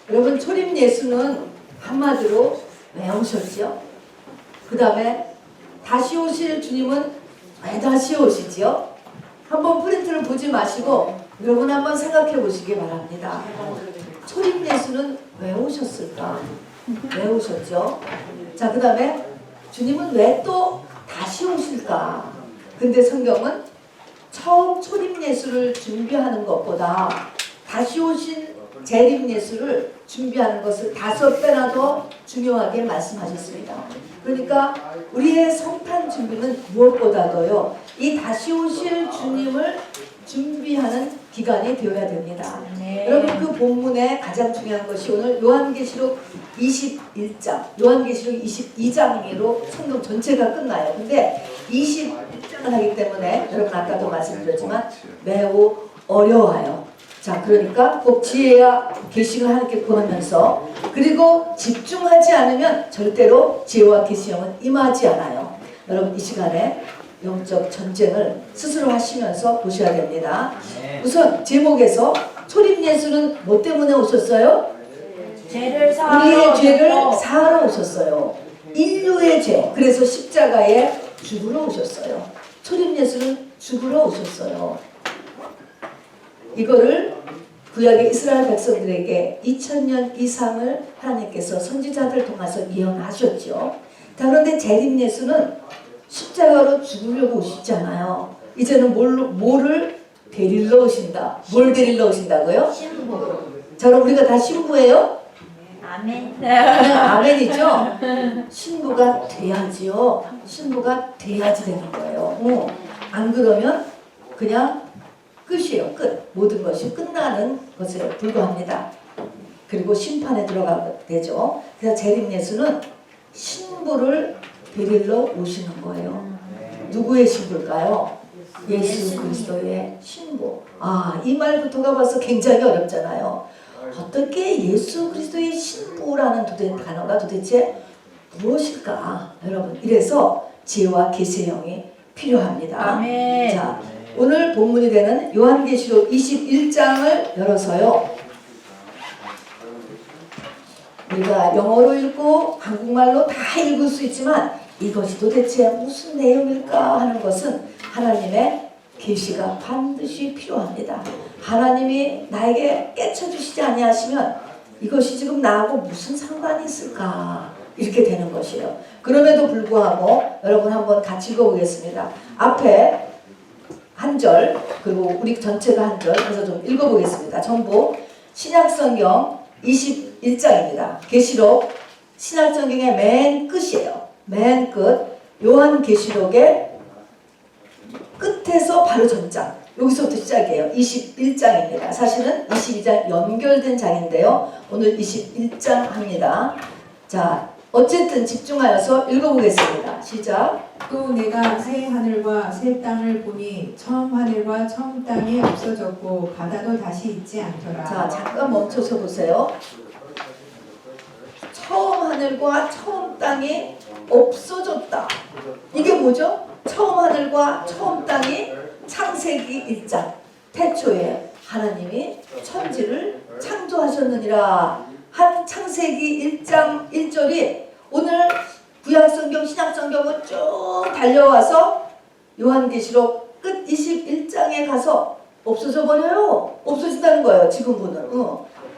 여러분 초림 예수는 한마디로 왜 오셨죠? 그 다음에 다시 오실 주님은 왜 다시 오시지요? 한번 프린트를 보지 마시고 여러분 한번 생각해 보시기 바랍니다. 초림 예수는 왜 오셨을까? 왜 오셨죠? 자, 그 다음에 주님은 왜 또 다시 오실까? 근데 성경은 처음 초림 예수를 준비하는 것보다 다시 오신 재림 예수를 준비하는 것을 5배나 더 중요하게 말씀하셨습니다. 그러니까 우리의 성탄 준비는 무엇보다도요, 이 다시 오실 주님을 준비하는 기간이 되어야 됩니다. 네. 여러분 그 본문에 가장 중요한 것이 오늘 요한계시록 21장, 요한계시록 22장으로 성경 전체가 끝나요. 근데 21장을 하기 때문에 여러분 아까도 말씀드렸지만 매우 어려워요. 자, 그러니까 꼭 지혜와 계시를 함께 구하면서, 그리고 집중하지 않으면 절대로 지혜와 계시형은 임하지 않아요. 여러분 이 시간에 영적 전쟁을 스스로 하시면서 보셔야 됩니다. 우선 제목에서 초림 예수는 뭐 때문에 오셨어요? 죄를 사하러 우리의 죄를 사하러 오셨어요. 인류의 죄. 그래서 십자가에 죽으러 오셨어요. 초림 예수는 죽으러 오셨어요. 이거를 구약의 이스라엘 백성들에게 2000년 이상을 하나님께서 선지자들 통해서 예언하셨죠. 그런데 재림 예수는 십자가로 죽으려고 오시잖아요. 이제는 뭐를 데리러 오신다. 뭘 데리러 오신다고요? 신부. 자, 그럼 우리가 다 신부예요? 아멘. 그냥 아멘이죠? 신부가 돼야지요. 신부가 돼야지 되는 거예요. 안 그러면 그냥 끝이에요. 끝. 모든 것이 끝나는 것에 불과합니다. 그리고 심판에 들어가게 되죠. 그래서 재림 예수는 신부를 데리러 오시는 거예요. 누구의 신부일까요? 예수 그리스도의 신부. 아, 이 말부터가 벌써 굉장히 어렵잖아요. 어떻게 예수 그리스도의 신부라는 단어가 도대체 무엇일까? 여러분, 이래서 지혜와 계시의 영이 필요합니다. 아멘. 자, 오늘 본문이 되는 요한계시록 21장을 열어서요, 우리가 영어로 읽고 한국말로 다 읽을 수 있지만 이것이 도대체 무슨 내용일까 하는 것은 하나님의 계시가 반드시 필요합니다. 하나님이 나에게 깨쳐주시지 아니하시면 이것이 지금 나하고 무슨 상관이 있을까, 이렇게 되는 것이에요. 그럼에도 불구하고 여러분 한번 같이 읽어보겠습니다. 앞에 한 절, 그리고 우리 전체가 한 절, 그래서 좀 읽어보겠습니다. 전부 신약성경 21장입니다. 계시록 신약성경의 맨 끝이에요. 맨 끝. 요한계시록의 끝에서 바로 전장. 여기서부터 시작이에요. 21장입니다. 사실은 22장 연결된 장인데요. 오늘 21장 합니다. 자, 어쨌든 집중하여서 읽어보겠습니다. 시작. 또 내가 새 하늘과 새 땅을 보니 처음 하늘과 처음 땅이 없어졌고 바다도 다시 있지 않더라. 자, 잠깐 멈춰서 보세요. 처음 하늘과 처음 땅이 없어졌다. 이게 뭐죠? 처음 하늘과 처음 땅이 창세기 1장. 태초에 하나님이 천지를 창조하셨느니라 한 창세기 1장 1절이 오늘 구약성경, 신약성경을 쭉 달려와서 요한계시록 끝 21장에 가서 없어져 버려요. 없어진다는 거예요. 지금 보는.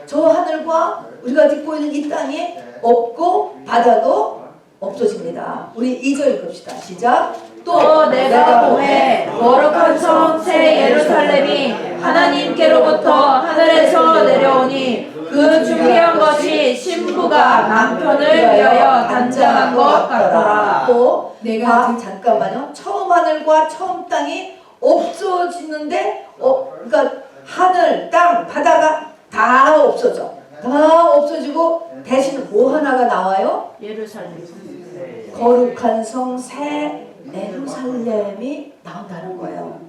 저 하늘과 우리가 딛고 있는 이 땅이 없고 바다도 없어집니다. 우리 2절 읽읍시다. 시작. 또 내가 보매 거룩한 성 새 예루살렘이 하나님께로부터 하늘에서 내려오니 그 준비한 것이 신부가 남편을 위하여 단장한 것 같더라. 또 내가 잠깐만요. 처음 하늘과 처음 땅이 없어지는데, 그러니까 하늘, 땅, 바다가 다 없어져. 다 없어지고 대신 뭐 하나가 나와요? 예루살렘. 거룩한 성 새 예루살렘이 나온다는 거예요.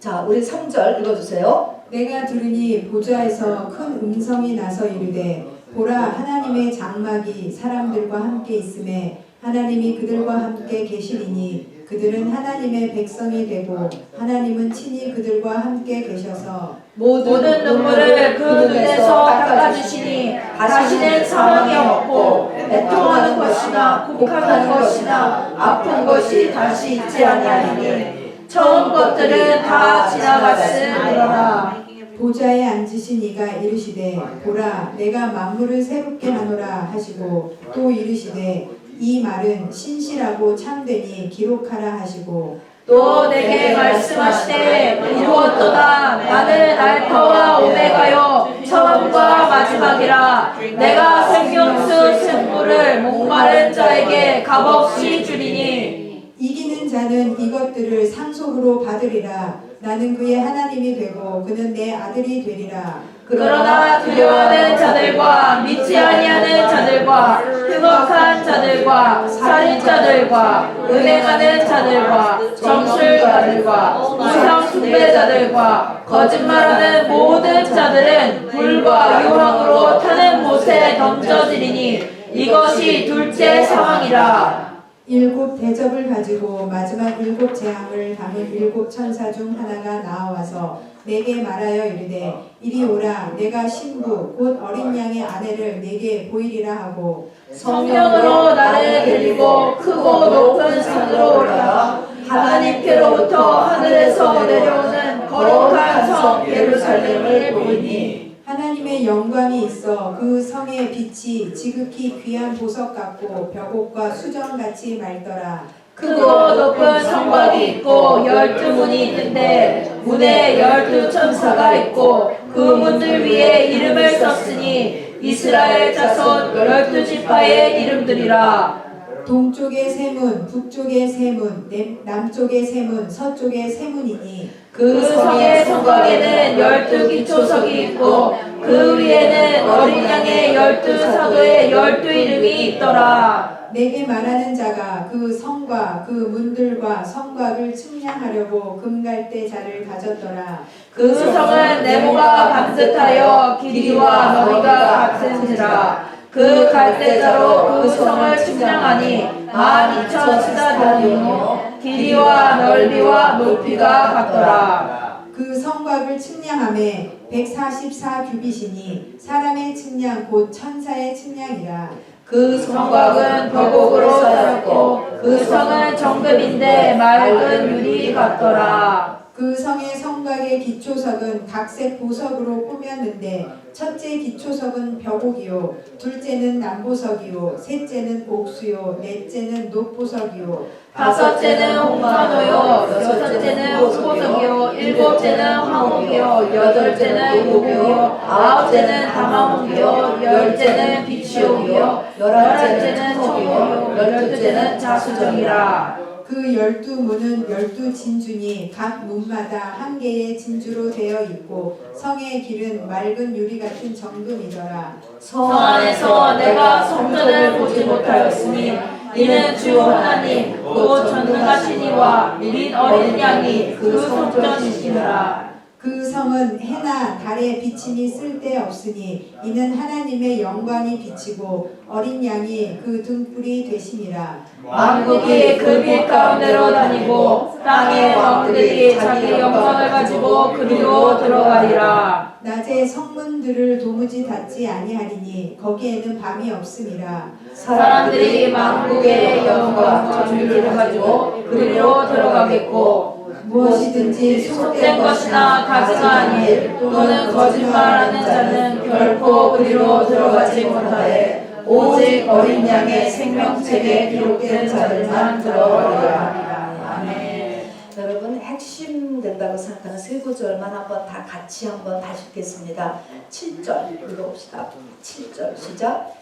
자, 우리 3절 읽어주세요. 내가 들으니 보좌에서 큰 음성이 나서 이르되 보라 하나님의 장막이 사람들과 함께 있음에 하나님이 그들과 함께 계시리니 그들은 하나님의 백성이 되고 하나님은 친히 그들과 함께 계셔서 모든 눈물을 그 눈에서 닦아주시니 다시는 사망이 없고 애통하는 것이나 곡하는 것이나 아픈 것이 다시 있지 아니하리니 처음 것들은 다 지나갔으니라. 보좌에 앉으신 이가 이르시되 보라 내가 만물을 새롭게 하노라 하시고 또 이르시되 이 말은 신실하고 참되니 기록하라 하시고 또 내게 말씀하시되 이루었도다. 나는 알파와 오메가요 처음과 마지막이라. 내가 생명수 샘물을 목마른 자에게 값없이 주리니 이기는 자는 이것들을 상속으로 받으리라. 나는 그의 하나님이 되고 그는 내 아들이 되리라. 그러나 두려워하는 자들과 믿지 아니하는 자들과 흉악한 자들과 살인자들과 음행하는 자들과 정술가들과 우상 숭배자들과 거짓말하는 모든 자들은 불과 유황으로 타는 못에 던져지리니 이것이 둘째 사망이라. 일곱 대접을 가지고 마지막 일곱 재앙을 담은 일곱 천사 중 하나가 나와서 내게 말하여 이르되 이리 오라. 내가 신부 곧 어린 양의 아내를 내게 보이리라 하고 성령으로 나를 데리고 크고 높은 산으로 올라가 하나님께로부터 하늘에서 내려오는 거룩한 성 예루살렘을 보이니 하나님의 영광이 있어 그 성의 빛이 지극히 귀한 보석 같고 벽옥과 수정같이 맑더라. 크고 높은 성곽이 있고 12문이 있는데 문에 12천사가 있고 그 문들 위에 이름을 썼으니 이스라엘 자손 12지파의 이름들이라. 동쪽의 세문, 북쪽의 세문, 남쪽의 세문, 서쪽의 세문이니 그 성의 성곽에는 12기초석이 있고 그 위에는 어린 양의 12사도의 12이름이 있더라. 내게 말하는 자가 그 성과 그 문들과 성곽을 측량하려고 금갈대 자를 가졌더라. 그 성은 네모가 반듯하여 길이와 너비가 같은지라. 그 갈대자로 그 성을 측량하니 12,000스다디오며 길이와 넓이와 높이가 같더라. 그 성곽을 측량함에 144규빗이니 사람의 측량 곧 천사의 측량이라. 그 성곽은 벽옥으로 쌓였고 그 성은 정금인데 맑은 유리 같더라. 그 성의 성곽의 기초석은 각색 보석으로 꾸몄는데 첫째 기초석은 벽옥이요 둘째는 남보석이요 셋째는 옥수요 넷째는 녹보석이요 다섯째는 홍마노요 여섯째는 홍보석이요 일곱째는 황옥이요 여덟째는 고목이요 아홉째는 다마옥이요 열째는 비치옥이요 열하째는 청옥이요 열둘째는 자수정이라. 그 12문은 12진주니 각 문마다 한 개의 진주로 되어 있고 성의 길은 맑은 유리 같은 정금이더라. 성 안에서 내가 성전을 보지 못하였으니 이는 주 하나님 곧 전능하신 이와 및 어린 양이 그 성전이시니라. 그 성은 해나 달의 비침이 쓸데없으니 이는 하나님의 영광이 비치고 어린 양이 그 등불이 되시니라. 만국이 그 빛 가운데로 다니고 땅의 왕들이 자기 영광을 가지고 그리로 들어가리라. 낮에 성문들을 도무지 닫지 아니하리니 거기에는 밤이 없음이라. 사람들이 만국의 영광 전기를 가지고 그리로 들어가겠고 무엇이든지 속된 것이나 가증한 일 또는 거짓말하는 자는 결코 그리로 들어가지 못하되 오직 어린 양의 생명책에 기록된 자들만 들어가리라. 아멘. 여러분 핵심 된다고 생각하는 세 구절만 한번 다 같이 한번 다시 읽겠습니다. 7절 불러봅시다. 7절 시작.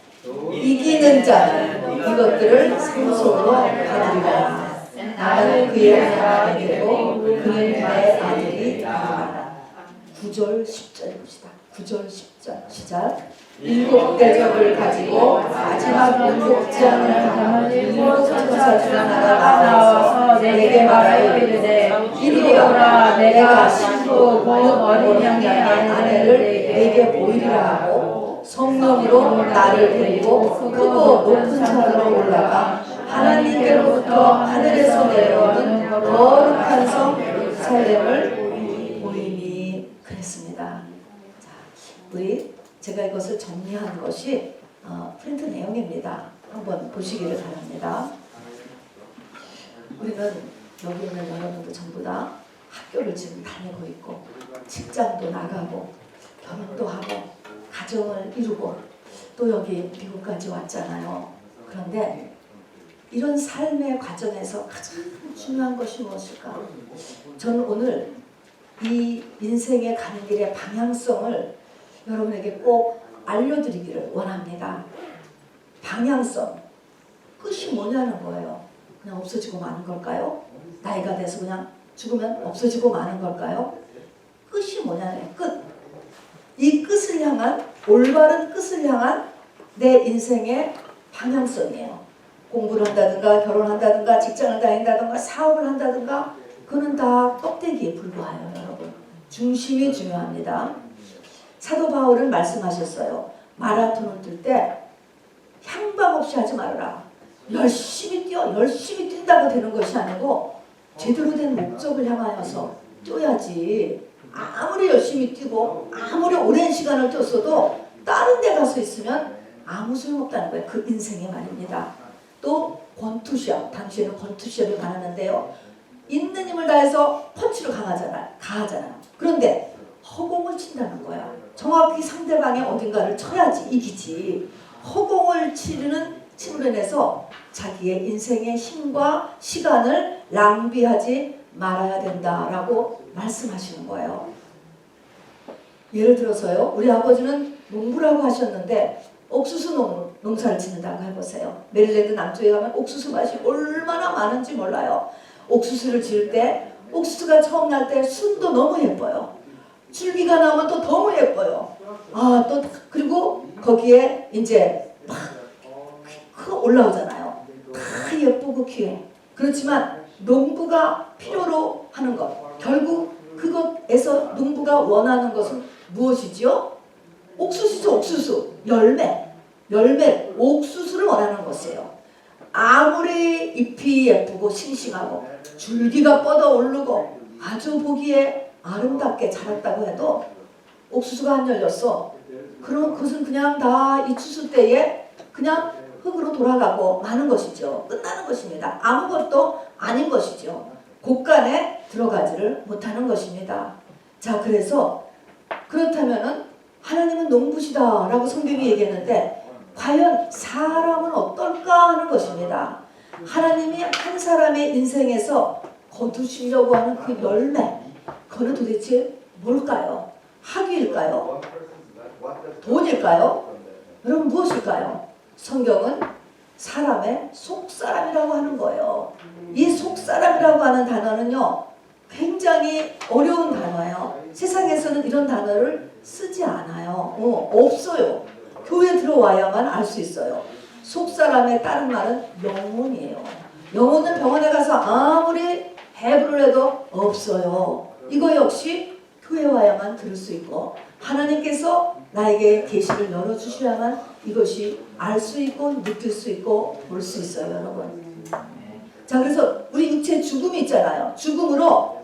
이기는 자는 이것들을 상속으로 받으리라. 나는 그의 하나님이 되고 그는 내 아들이 되리라. 9절 10절 봅시다. 9절 10절 시작. 일곱 대접을 가지고 마지막 일곱 재앙을 당한 일곱 천사 중 하나가 나와서 내게 말하여 이르되 이리 오라. 내가 신부 곧 어린 양의 아내를 내게 보이리라 하고 성령으로 나를 데리고 크고 높은 산으로 올라가 하나님께로부터 하늘에서 내려오는 거룩한 성 예루살렘을 보이니 그랬습니다. 자, 제가 이것을 정리한 것이 프린트 내용입니다. 한번 보시기를 바랍니다. 우리는 여기 있는 여러분도 전부 다 학교를 지금 다니고 있고 직장도 나가고 결혼도 하고 가정을 이루고 또 여기 미국까지 왔잖아요. 그런데 이런 삶의 과정에서 가장 중요한 것이 무엇일까? 저는 오늘 이 인생의 가는 길의 방향성을 여러분에게 꼭 알려드리기를 원합니다. 방향성, 끝이 뭐냐는 거예요. 그냥 없어지고 마는 걸까요? 나이가 돼서 그냥 죽으면 없어지고 마는 걸까요? 끝이 뭐냐는 끝. 이 끝을 향한, 올바른 끝을 향한 내 인생의 방향성이에요. 공부를 한다든가 결혼한다든가 직장을 다닌다든가 사업을 한다든가 그거는 다 껍데기에 불과해요. 여러분, 중심이 중요합니다. 사도 바울은 말씀하셨어요. 마라톤을 뛸 때 향방 없이 하지 말아라. 열심히 뛰어, 열심히 뛴다고 되는 것이 아니고 제대로 된 목적을 향하여서 뛰어야지. 아무리 열심히 뛰고 아무리 오랜 시간을 뛰었어도 다른 데 가서 있으면 아무 소용없다는 거예요. 그 인생의 말입니다. 또 권투시합, 당시에는 권투시합이 많았는데요. 있는 힘을 다해서 펀치를 가하잖아요. 그런데 허공을 친다는 거야. 정확히 상대방의 어딘가를 쳐야지 이기지. 허공을 침으로 인해서 자기의 인생의 힘과 시간을 낭비하지 말아야 된다라고 말씀하시는 거예요. 예를 들어서요. 우리 아버지는 농부라고 하셨는데 옥수수 농사를 짓는다고 해보세요. 메릴랜드 남쪽에 가면 옥수수 맛이 얼마나 많은지 몰라요. 옥수수를 지을 때 옥수수가 처음 날 때 순도 너무 예뻐요. 줄기가 나오면 또 너무 예뻐요. 또 그리고 거기에 이제 막 올라오잖아요. 다 예쁘고 귀해. 그렇지만 농부가 필요로 하는 것, 결국 그것에서 농부가 원하는 것은 무엇이지요? 옥수수죠. 옥수수. 열매, 옥수수를 원하는 것이에요. 아무리 잎이 예쁘고 싱싱하고 줄기가 뻗어 오르고 아주 보기에 아름답게 자랐다고 해도 옥수수가 안 열렸어. 그럼 그것은 그냥 다 이 추수 때에 그냥 흙으로 돌아가고 마는 것이죠. 끝나는 것입니다. 아무것도 아닌 것이죠. 곳간에 들어가지를 못하는 것입니다. 자, 그래서 그렇다면은 하나님은 농부시다라고 성경이 얘기했는데 과연 사람은 어떨까 하는 것입니다. 하나님이 한 사람의 인생에서 거두시려고 하는 그 열매, 그거는 도대체 뭘까요? 학위일까요? 돈일까요? 여러분 무엇일까요? 성경은 사람의 속사람이라고 하는 거예요. 이 속사람이라고 하는 단어는요, 굉장히 어려운 단어예요. 세상에서는 이런 단어를 쓰지 않아요. 없어요. 교회에 들어와야만 알 수 있어요. 속사람의 다른 말은 영혼이에요. 영혼은 병원에 가서 아무리 해부를 해도 없어요. 이거 역시 교회 와야만 들을 수 있고 하나님께서 나에게 계시를 열어주셔야만 이것이 알 수 있고 느낄 수 있고 볼 수 있어요. 여러분. 자, 그래서 우리 육체 죽음이 있잖아요. 죽음으로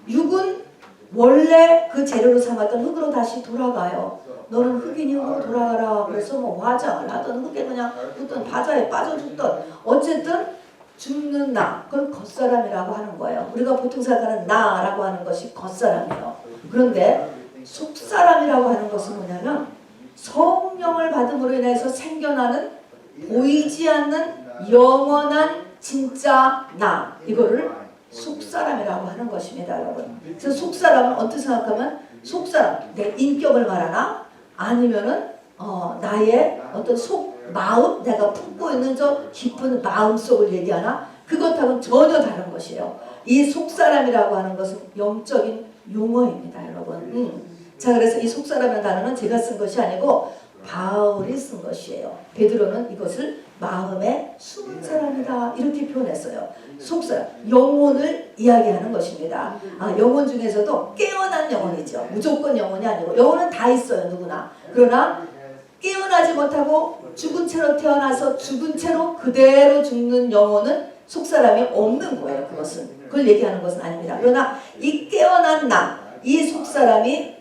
육은 원래 그 재료로 삼았던 흙으로 다시 돌아가요. 너는 흙이니 흙으로 돌아가라. 그래서 뭐 화장을 하던 흙에 그냥 묻던 바다에 빠져 죽던 어쨌든 죽는 나, 그건 겉사람이라고 하는 거예요. 우리가 보통 생각하는 나라고 하는 것이 겉사람이에요. 그런데 속사람이라고 하는 것은 뭐냐면 성령을 받음으로 인해서 생겨나는 보이지 않는 영원한 진짜 나, 이거를 속사람이라고 하는 것입니다. 여러분. 그래서 속사람은 어떻게 생각하면 속사람, 내 인격을 말하나? 아니면은 나의 어떤 마음, 내가 품고 있는 저 깊은 마음속을 얘기하나? 그것하고는 전혀 다른 것이에요. 이 속사람이라고 하는 것은 영적인 용어입니다. 여러분. 자, 그래서 이 속사람이라는 단어는 제가 쓴 것이 아니고 바울이 쓴 것이에요. 베드로는 이것을 마음의 숨은 사람이다 이렇게 표현했어요. 속사람, 영혼을 이야기하는 것입니다. 영혼 중에서도 깨어난 영혼이죠. 무조건 영혼이 아니고 영혼은 다 있어요. 누구나. 그러나 깨어나지 못하고 죽은 채로 태어나서 죽은 채로 그대로 죽는 영혼은 속사람이 없는 거예요. 그걸 얘기하는 것은 아닙니다. 그러나 이 깨어난 나, 이 속사람이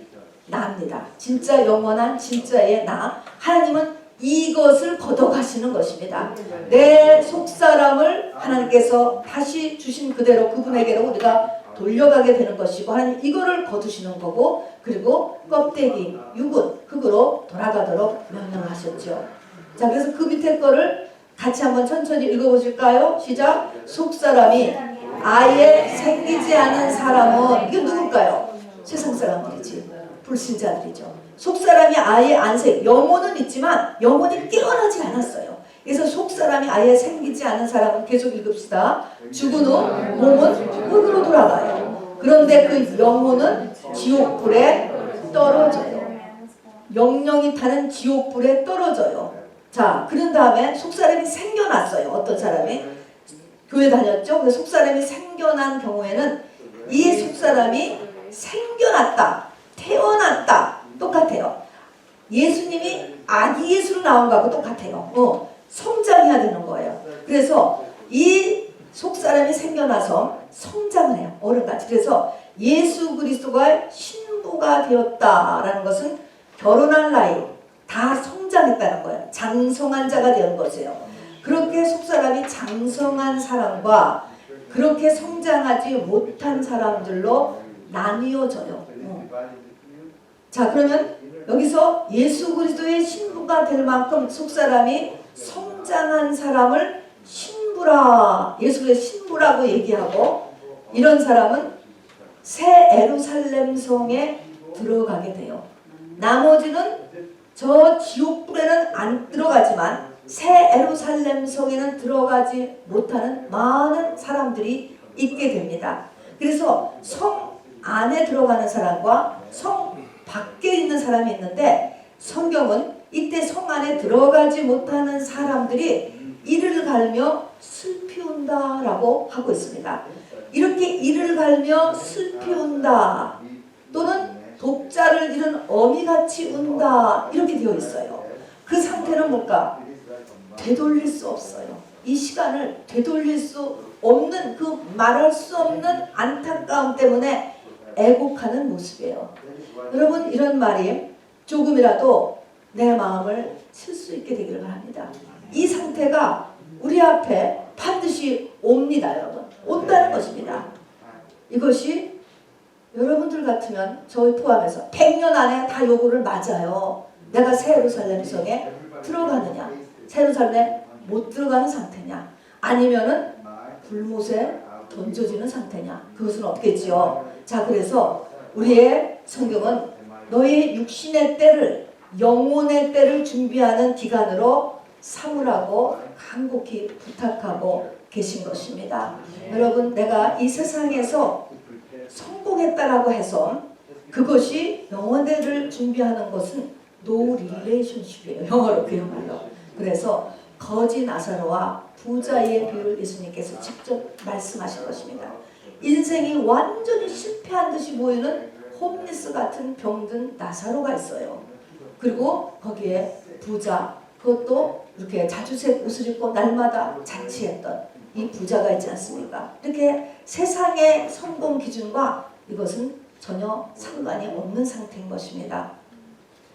나입니다. 진짜 영원한 진짜의 나. 하나님은 이것을 걷어가시는 것입니다. 내 속사람을 하나님께서 다시 주신 그대로 그분에게로 우리가 돌려가게 되는 것이고, 하나님 이거를 거두시는 거고, 그리고 껍데기, 육은 흙으로 돌아가도록 명령하셨죠. 자, 그래서 그 밑에 거를 같이 한번 천천히 읽어보실까요? 시작. 속사람이 아예 생기지 않은 사람은, 이게 누굴까요? 세상 사람들이지, 불신자들이죠. 속사람이 아예 안 영혼은 있지만 영혼이 깨어나지 않았어요. 그래서 속사람이 아예 생기지 않은 사람은, 계속 읽읍시다. 죽은 후 몸은 흙으로 돌아가요. 그런데 그 영혼은 지옥불에 떨어져요. 영영이 타는 지옥불에 떨어져요. 자, 그런 다음에 속사람이 생겨났어요. 어떤 사람이 교회 다녔죠. 그 속사람이 생겨난 경우에는 이 속사람이 생겨났다, 태어났다, 똑같아요. 예수님이 아기 예수로 나온 거하고 똑같아요. 성장해야 되는 거예요. 그래서 이 속사람이 생겨나서 성장을 해요. 어른같이. 그래서 예수 그리스도가 신부가 되었다라는 것은 결혼할 나이 다 성장했다는 거예요. 장성한 자가 되는 것이에요. 그렇게 속사람이 장성한 사람과 그렇게 성장하지 못한 사람들로 나뉘어져요. 자, 그러면 여기서 예수 그리스도의 신부가 될 만큼 속사람이 성장한 사람을 신부라, 예수의 신부라고 얘기하고, 이런 사람은 새 에루살렘 성에 들어가게 돼요. 나머지는 저 지옥불에는 안 들어가지만 새 에루살렘 성에는 들어가지 못하는 많은 사람들이 있게 됩니다. 그래서 성 안에 들어가는 사람과 성 밖에 있는 사람이 있는데, 성경은 이때 성 안에 들어가지 못하는 사람들이 이를 갈며 슬피 운다라고 하고 있습니다. 이렇게 이를 갈며 슬피 운다, 또는 독자를 잃은 어미같이 운다, 이렇게 되어 있어요. 그 상태는 뭘까? 되돌릴 수 없어요. 이 시간을 되돌릴 수 없는, 그 말할 수 없는 안타까움 때문에 애곡하는 모습이에요. 여러분, 이런 말이 조금이라도 내 마음을 칠 수 있게 되기를 바랍니다. 이 상태가 우리 앞에 반드시 옵니다. 여러분, 온다는 것입니다. 이것이 여러분들 같으면 저희 포함해서 100년 안에 다 요구를 맞아요. 내가 새 예루살렘 성에 들어가느냐, 새 예루살렘에 못 들어가는 상태냐, 아니면은 불못에 던져지는 상태냐, 그것은 없겠지요. 자, 그래서 우리의 성경은 너희 육신의 때를, 영혼의 때를 준비하는 기간으로 삼으라고 간곡히 부탁하고 계신 것입니다. 여러분, 내가 이 세상에서 성공했다라고 해서 그것이 영혼대를 준비하는 것은 no relationship이에요. 영어로, 그야말로. 그래서 거지 나사로와 부자의 비유를 예수님께서 직접 말씀하신 것입니다. 인생이 완전히 실패한 듯이 보이는 홈리스 같은 병든 나사로가 있어요. 그리고 거기에 부자, 그것도 이렇게 자주색 옷을 입고 날마다 자취했던 이 부자가 있지 않습니까? 이렇게 세상의 성공 기준과 이것은 전혀 상관이 없는 상태인 것입니다.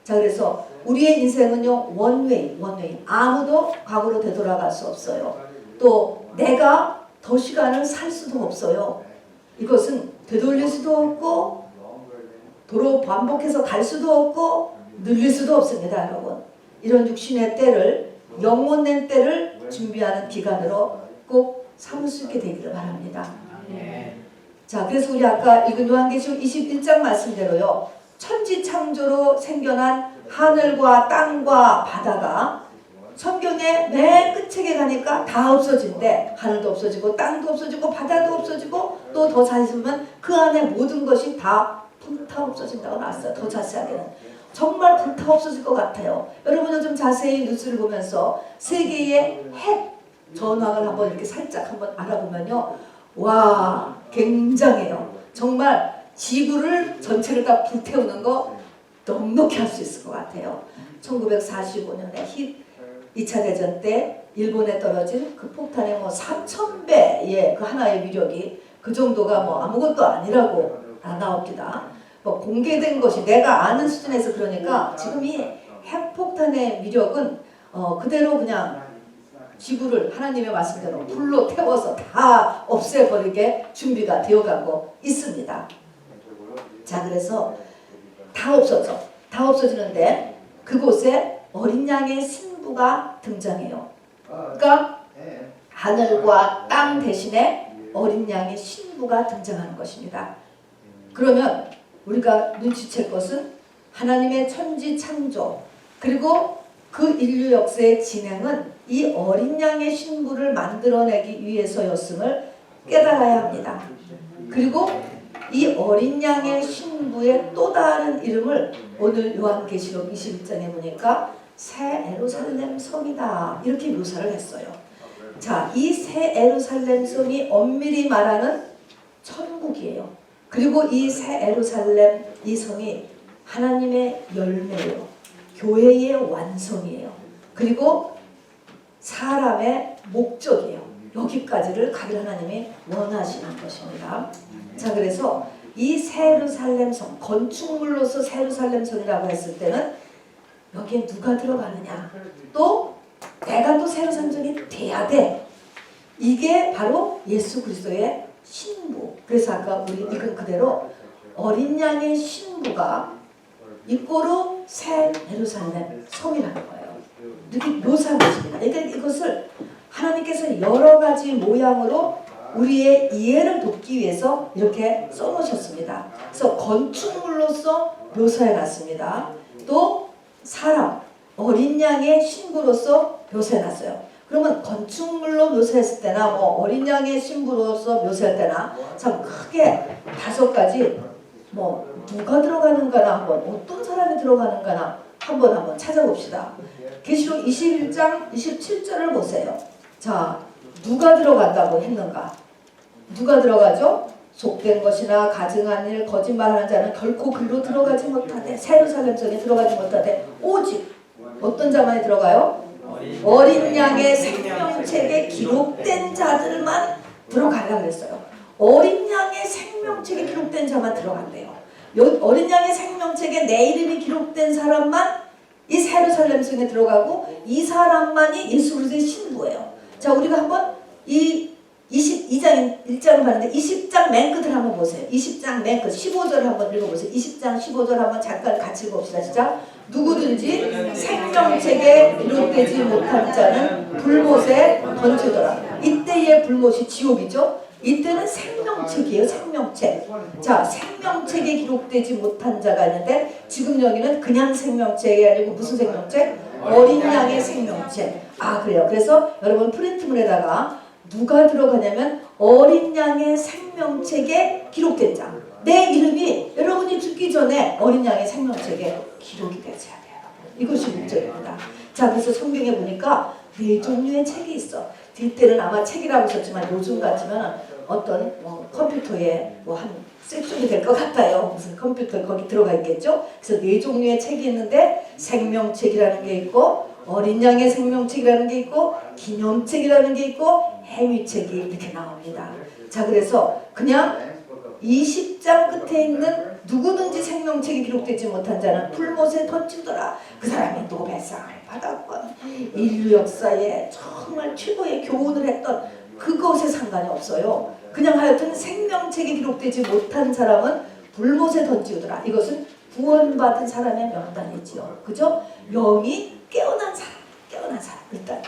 자, 그래서 우리의 인생은요, 원웨이. 아무도 과거로 되돌아갈 수 없어요. 또 내가 더 시간을 살 수도 없어요. 이것은 되돌릴 수도 없고 도로 반복해서 갈 수도 없고 늘릴 수도 없습니다. 여러분, 이런 육신의 때를, 영혼의 때를 준비하는 기간으로 꼭 삼을 수 있게 되기를 바랍니다. 자, 그래서 우리 아까 읽은 요한계시록 21장 말씀대로요, 천지창조로 생겨난 하늘과 땅과 바다가 성경의 맨 끝에 가니까 다 없어진대. 하늘도 없어지고 땅도 없어지고 바다도 없어지고, 또 더 자세히 보면 그 안에 모든 것이 다 불타 없어진다고 나왔어요. 더 자세하게는 정말 불타 없어질 것 같아요. 여러분은 좀 자세히 뉴스를 보면서 세계의 핵 전황을 한번 이렇게 살짝 한번 알아보면요, 와, 굉장해요. 정말 지구를 전체를 다 불태우는 거 넉넉히 할 수 있을 것 같아요. 1945년에 2차 대전 때 일본에 떨어진 그 폭탄의 뭐 3,000배의 그 하나의 위력이 그 정도가 뭐 아무것도 아니라고 나옵니다. 뭐 공개된 것이 내가 아는 수준에서 그러니까 지금 이 핵폭탄의 위력은 그대로 그냥 지구를 하나님의 말씀대로 불로 태워서 다 없애버리게 준비가 되어가고 있습니다. 자, 그래서 다 없어져. 다 없어지는데 그곳에 어린 양의 신부가 등장해요. 그러니까 하늘과 땅 대신에 어린 양의 신부가 등장하는 것입니다. 그러면 우리가 눈치챌 것은 하나님의 천지 창조 그리고 그 인류 역사의 진행은 이 어린 양의 신부를 만들어내기 위해서였음을 깨달아야 합니다. 그리고 이 어린 양의 신부의 또 다른 이름을 오늘 요한계시록 21장에 보니까 새 예루살렘 성이다 이렇게 묘사를 했어요. 자, 이 새 예루살렘 성이 엄밀히 말하는 천국이에요. 그리고 이 새 예루살렘 이 성이 하나님의 열매예요. 교회의 완성이에요. 그리고 사람의 목적이에요. 여기까지를 가길 하나님이 원하시는 것입니다. 자, 그래서 이 새 예루살렘 성, 건축물로서 새 예루살렘 성이라고 했을 때는 여기에 누가 들어가느냐, 또 내가 또 새 예루살렘 성이 돼야 돼. 이게 바로 예수 그리스도의 신부. 그래서 아까 우리 읽은 그대로 어린 양의 신부가 이꼬로 새 예루살렘 성이라는 거예요. 이렇게 묘사한 것입니다. 그러니까 이것을 하나님께서 여러 가지 모양으로 우리의 이해를 돕기 위해서 이렇게 써놓으셨습니다. 그래서 건축물로서 묘사해놨습니다. 또 사람, 어린 양의 신부로서 묘사해놨어요. 그러면 건축물로 묘사했을 때나 뭐 어린 양의 신부로서 묘사할 때나 참 크게 5가지 뭐 누가 들어가는가나 한번 어떤 사람이 들어가는가나 한번 찾아봅시다. 계시록 21장 27절을 보세요. 자, 누가 들어간다고 했는가? 누가 들어가죠? 속된 것이나 가증한 일, 거짓말하는 자는 결코 그리로 들어가지 못하되 새 예루살렘 성에 들어가지 못하되 오직 어떤 자만이 들어가요? 어린 양의 생명책에 기록된 자들만 들어가려고 그랬어요. 어린 양의 생명책에 기록된 자만 들어간대요. 어린 양의 생명책에 내 이름이 기록된 사람만 이 새 예루살렘 성에 들어가고 이 사람만이 예수 그리스도의 신부예요. 자, 우리가 한번 이 22장 1장을 봤는데 20장 맨 끝을 한번 보세요. 20장 맨 끝 15절을 한번 읽어보세요. 20장 15절 한번 잠깐 같이 읽어봅시다. 시작. 누구든지 생명책에 기록되지 못한 자는 불못에 던지더라. 이때의 불못이 지옥이죠. 이때는 생명책이에요. 생명책. 자, 생명책에 기록되지 못한 자가 있는데 지금 여기는 그냥 생명책이 아니고 무슨 생명책? 어린 양의 생명책. 아, 그래요. 그래서 여러분 프린트물에다가 누가 들어가냐면 어린 양의 생명책에 기록된 자. 내 이름이 여러분이 죽기 전에 어린 양의 생명책에 기록이 되셔야 돼요. 이것이 문제입니다. 자, 그래서 성경에 보니까 4종류의 책이 있어. 뒤때는 아마 책이라고 썼지만 요즘 같으면 어떤 컴퓨터에 한 섹션이 될 것 같아요. 무슨 컴퓨터 거기 들어가 있겠죠. 그래서 4종류의 책이 있는데 생명책이라는 게 있고 어린 양의 생명책이라는 게 있고 기념책이라는 게 있고 행위책이 이렇게 나옵니다. 자, 그래서 그냥 20장 끝에 있는 누구든지 생명책이 기록되지 못한 자는 풀못에 던지더라. 그 사람이 노벨상을 받았건 인류 역사에 정말 최고의 교훈을 했던 그것에 상관이 없어요. 그냥 하여튼 생명책에 기록되지 못한 사람은 불못에 던지우더라. 이것은 구원받은 사람의 명단이지요. 그죠? 영이 깨어난 사람 일단.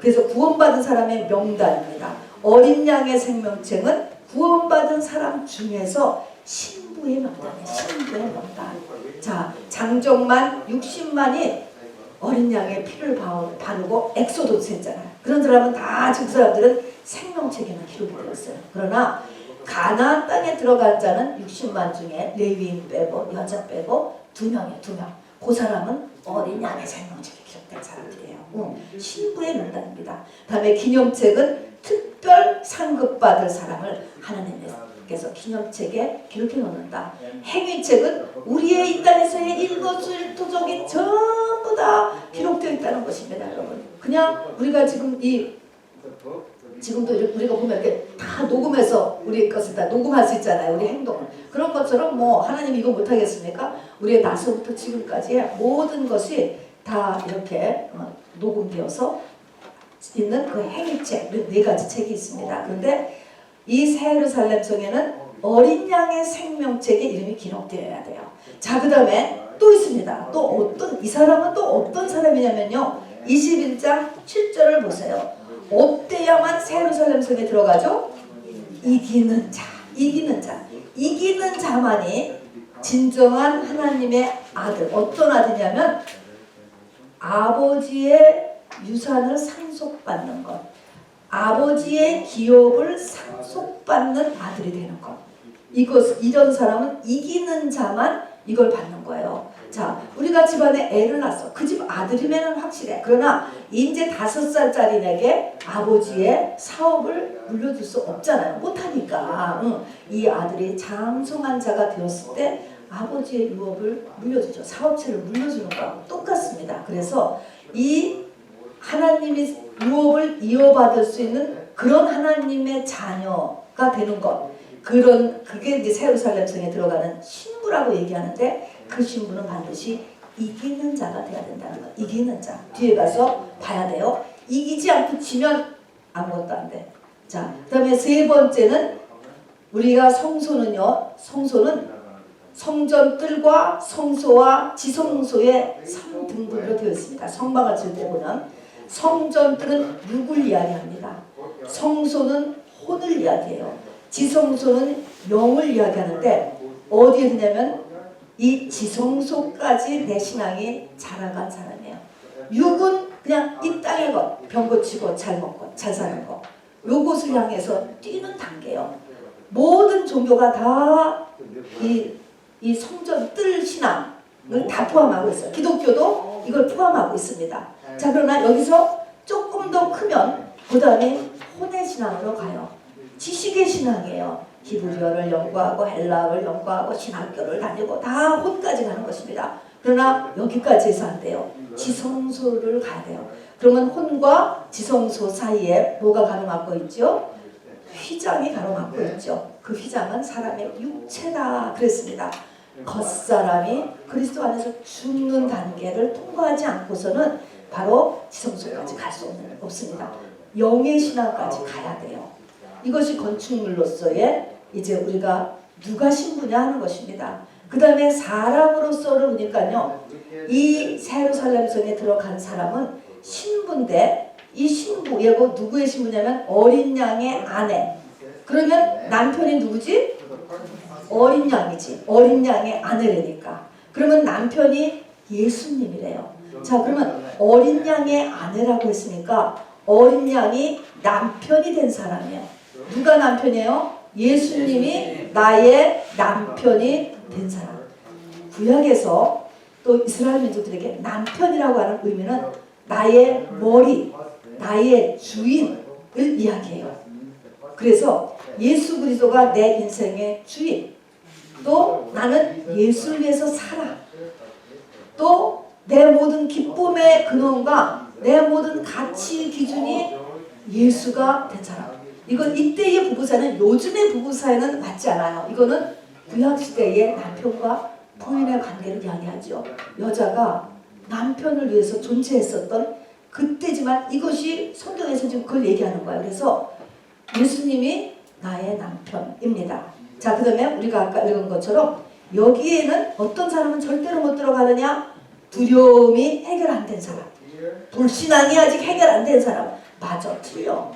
그래서 구원받은 사람의 명단입니다. 어린 양의 생명책은 구원받은 사람 중에서 신부의 명단이에요. 신부의 명단. 자, 장정만 60만이 어린 양의 피를 바르고 엑소도스 했잖아요. 그런 사람은 다 지금 사람들은 생명책에만 기록이 되었어요. 그러나 가나안 땅에 들어간 자는 60만 중에 레위인 빼고 여자 빼고 2명이에요. 2명. 그 사람은 어린 양의 생명책에 기록된 사람들이에요. 신부의 명단입니다. 다음에 기념책은 특별 상급 받을 사람을 하나님의 하나님께서 기념책에 기록해 놓는다. 행위책은 우리의 이 땅에서의 일거수일투족이 전부 다 기록되어 있다는 것입니다, 여러분. 그냥 우리가 지금도 우리가 보면 이렇게 다 녹음해서 우리의 것을 다 녹음할 수 있잖아요. 우리 행동을. 그런 것처럼 뭐 하나님이 이거 못하겠습니까? 우리의 나서부터 지금까지의 모든 것이 다 이렇게 녹음되어서 있는 그 행위책, 네 가지 책이 있습니다. 그런데 이 새 예루살렘 성에는 어린 양의 생명책의 이름이 기록되어야 돼요. 자, 그 다음에 또 있습니다. 이 사람은 또 어떤 사람이냐면요. 21장 7절을 보세요. 어때야만 새 예루살렘 성에 들어가죠? 이기는 자, 이기는 자. 이기는 자만이 진정한 하나님의 아들. 어떤 아들이냐면 아버지의 유산을 상속받는 것. 아버지의 기업을 상속받는 아들이 되는 것. 이런 사람은 이기는 자만 이걸 받는 거예요. 자, 우리가 집안에 애를 낳았어. 그 집 아들이면 확실해. 그러나 이제 5살짜리에게 아버지의 사업을 물려줄 수 없잖아요. 못하니까. 이 아들이 장성한 자가 되었을 때 아버지의 유업을 물려주죠. 사업체를 물려주는 거하고 똑같습니다. 그래서 이 하나님이 유업을 이어받을 수 있는 그런 하나님의 자녀가 되는 것. 그게 이제 새 예루살렘 성에 들어가는 신부라고 얘기하는데 그 신부는 반드시 이기는 자가 돼야 된다는 거. 이기는 자. 뒤에 가서 봐야 돼요. 이기지 않고 지면 아무것도 안 돼. 자, 그 다음에 세 번째는 우리가 성소는요. 성소는 성전뜰과 성소와 지성소의 3등분으로 되어 있습니다. 성막을 지을 때 보면 성전뜰은 육을 이야기합니다. 성소는 혼을 이야기해요. 지성소는 영을 이야기하는데 어디에 드냐면 이 지성소까지 내 신앙이 자라간 사람이에요. 육은 그냥 이 땅의 것, 병 고치고 잘 먹고 잘 사는 거. 요것을 향해서 뛰는 단계예요. 모든 종교가 다 이 성전 뜰 신앙을 다 포함하고 있어요. 기독교도 이걸 포함하고 있습니다. 자, 그러나 여기서 조금 더 크면 그 다음에 혼의 신앙으로 가요. 지식의 신앙이에요. 히브리어를 연구하고 헬라어를 연구하고 신학교를 다니고 다 혼까지 가는 것입니다. 그러나 여기까지 해서 안 돼요. 지성소를 가야 돼요. 그러면 혼과 지성소 사이에 뭐가 가로막고 있죠? 휘장이 가로막고 있죠. 그 휘장은 사람의 육체다 그랬습니다. 겉사람이 그리스도 안에서 죽는 단계를 통과하지 않고서는 바로 지성소까지 갈 수 없습니다. 영의 신앙까지 가야 돼요. 이것이 건축물로서의 이제 우리가 누가 신부냐 하는 것입니다. 그 다음에 사람으로서를 보니까요. 이 새 예루살렘 성에 들어간 사람은 신부인데 이 신부, 얘가 누구의 신부냐면 어린 양의 아내. 그러면 남편이 누구지? 어린 양이지. 어린 양의 아내라니까. 그러면 남편이 예수님이래요. 자, 그러면 어린 양의 아내라고 했으니까 어린 양이 남편이 된 사람이에요. 누가 남편이에요? 예수님이 나의 남편이 된 사람. 구약에서 또 이스라엘 민족들에게 남편이라고 하는 의미는 나의 머리, 나의 주인을 이야기해요. 그래서 예수 그리스도가 내 인생의 주인. 또 나는 예수를 위해서 살아. 또 내 모든 기쁨의 근원과 내 모든 가치 기준이 예수가 된 사람. 이건 이때의 부부사는 요즘의 부부사에는 맞지 않아요. 이거는 구약시대의 남편과 부인의 관계를 이야기하죠. 여자가 남편을 위해서 존재했었던 그때지만 이것이 성경에서 지금 그걸 얘기하는 거예요. 그래서 예수님이 나의 남편입니다. 자, 그 다음에 우리가 아까 읽은 것처럼 여기에는 어떤 사람은 절대로 못 들어가느냐? 두려움이 해결 안 된 사람. 불신앙이 아직 해결 안 된 사람. 맞아, 틀려.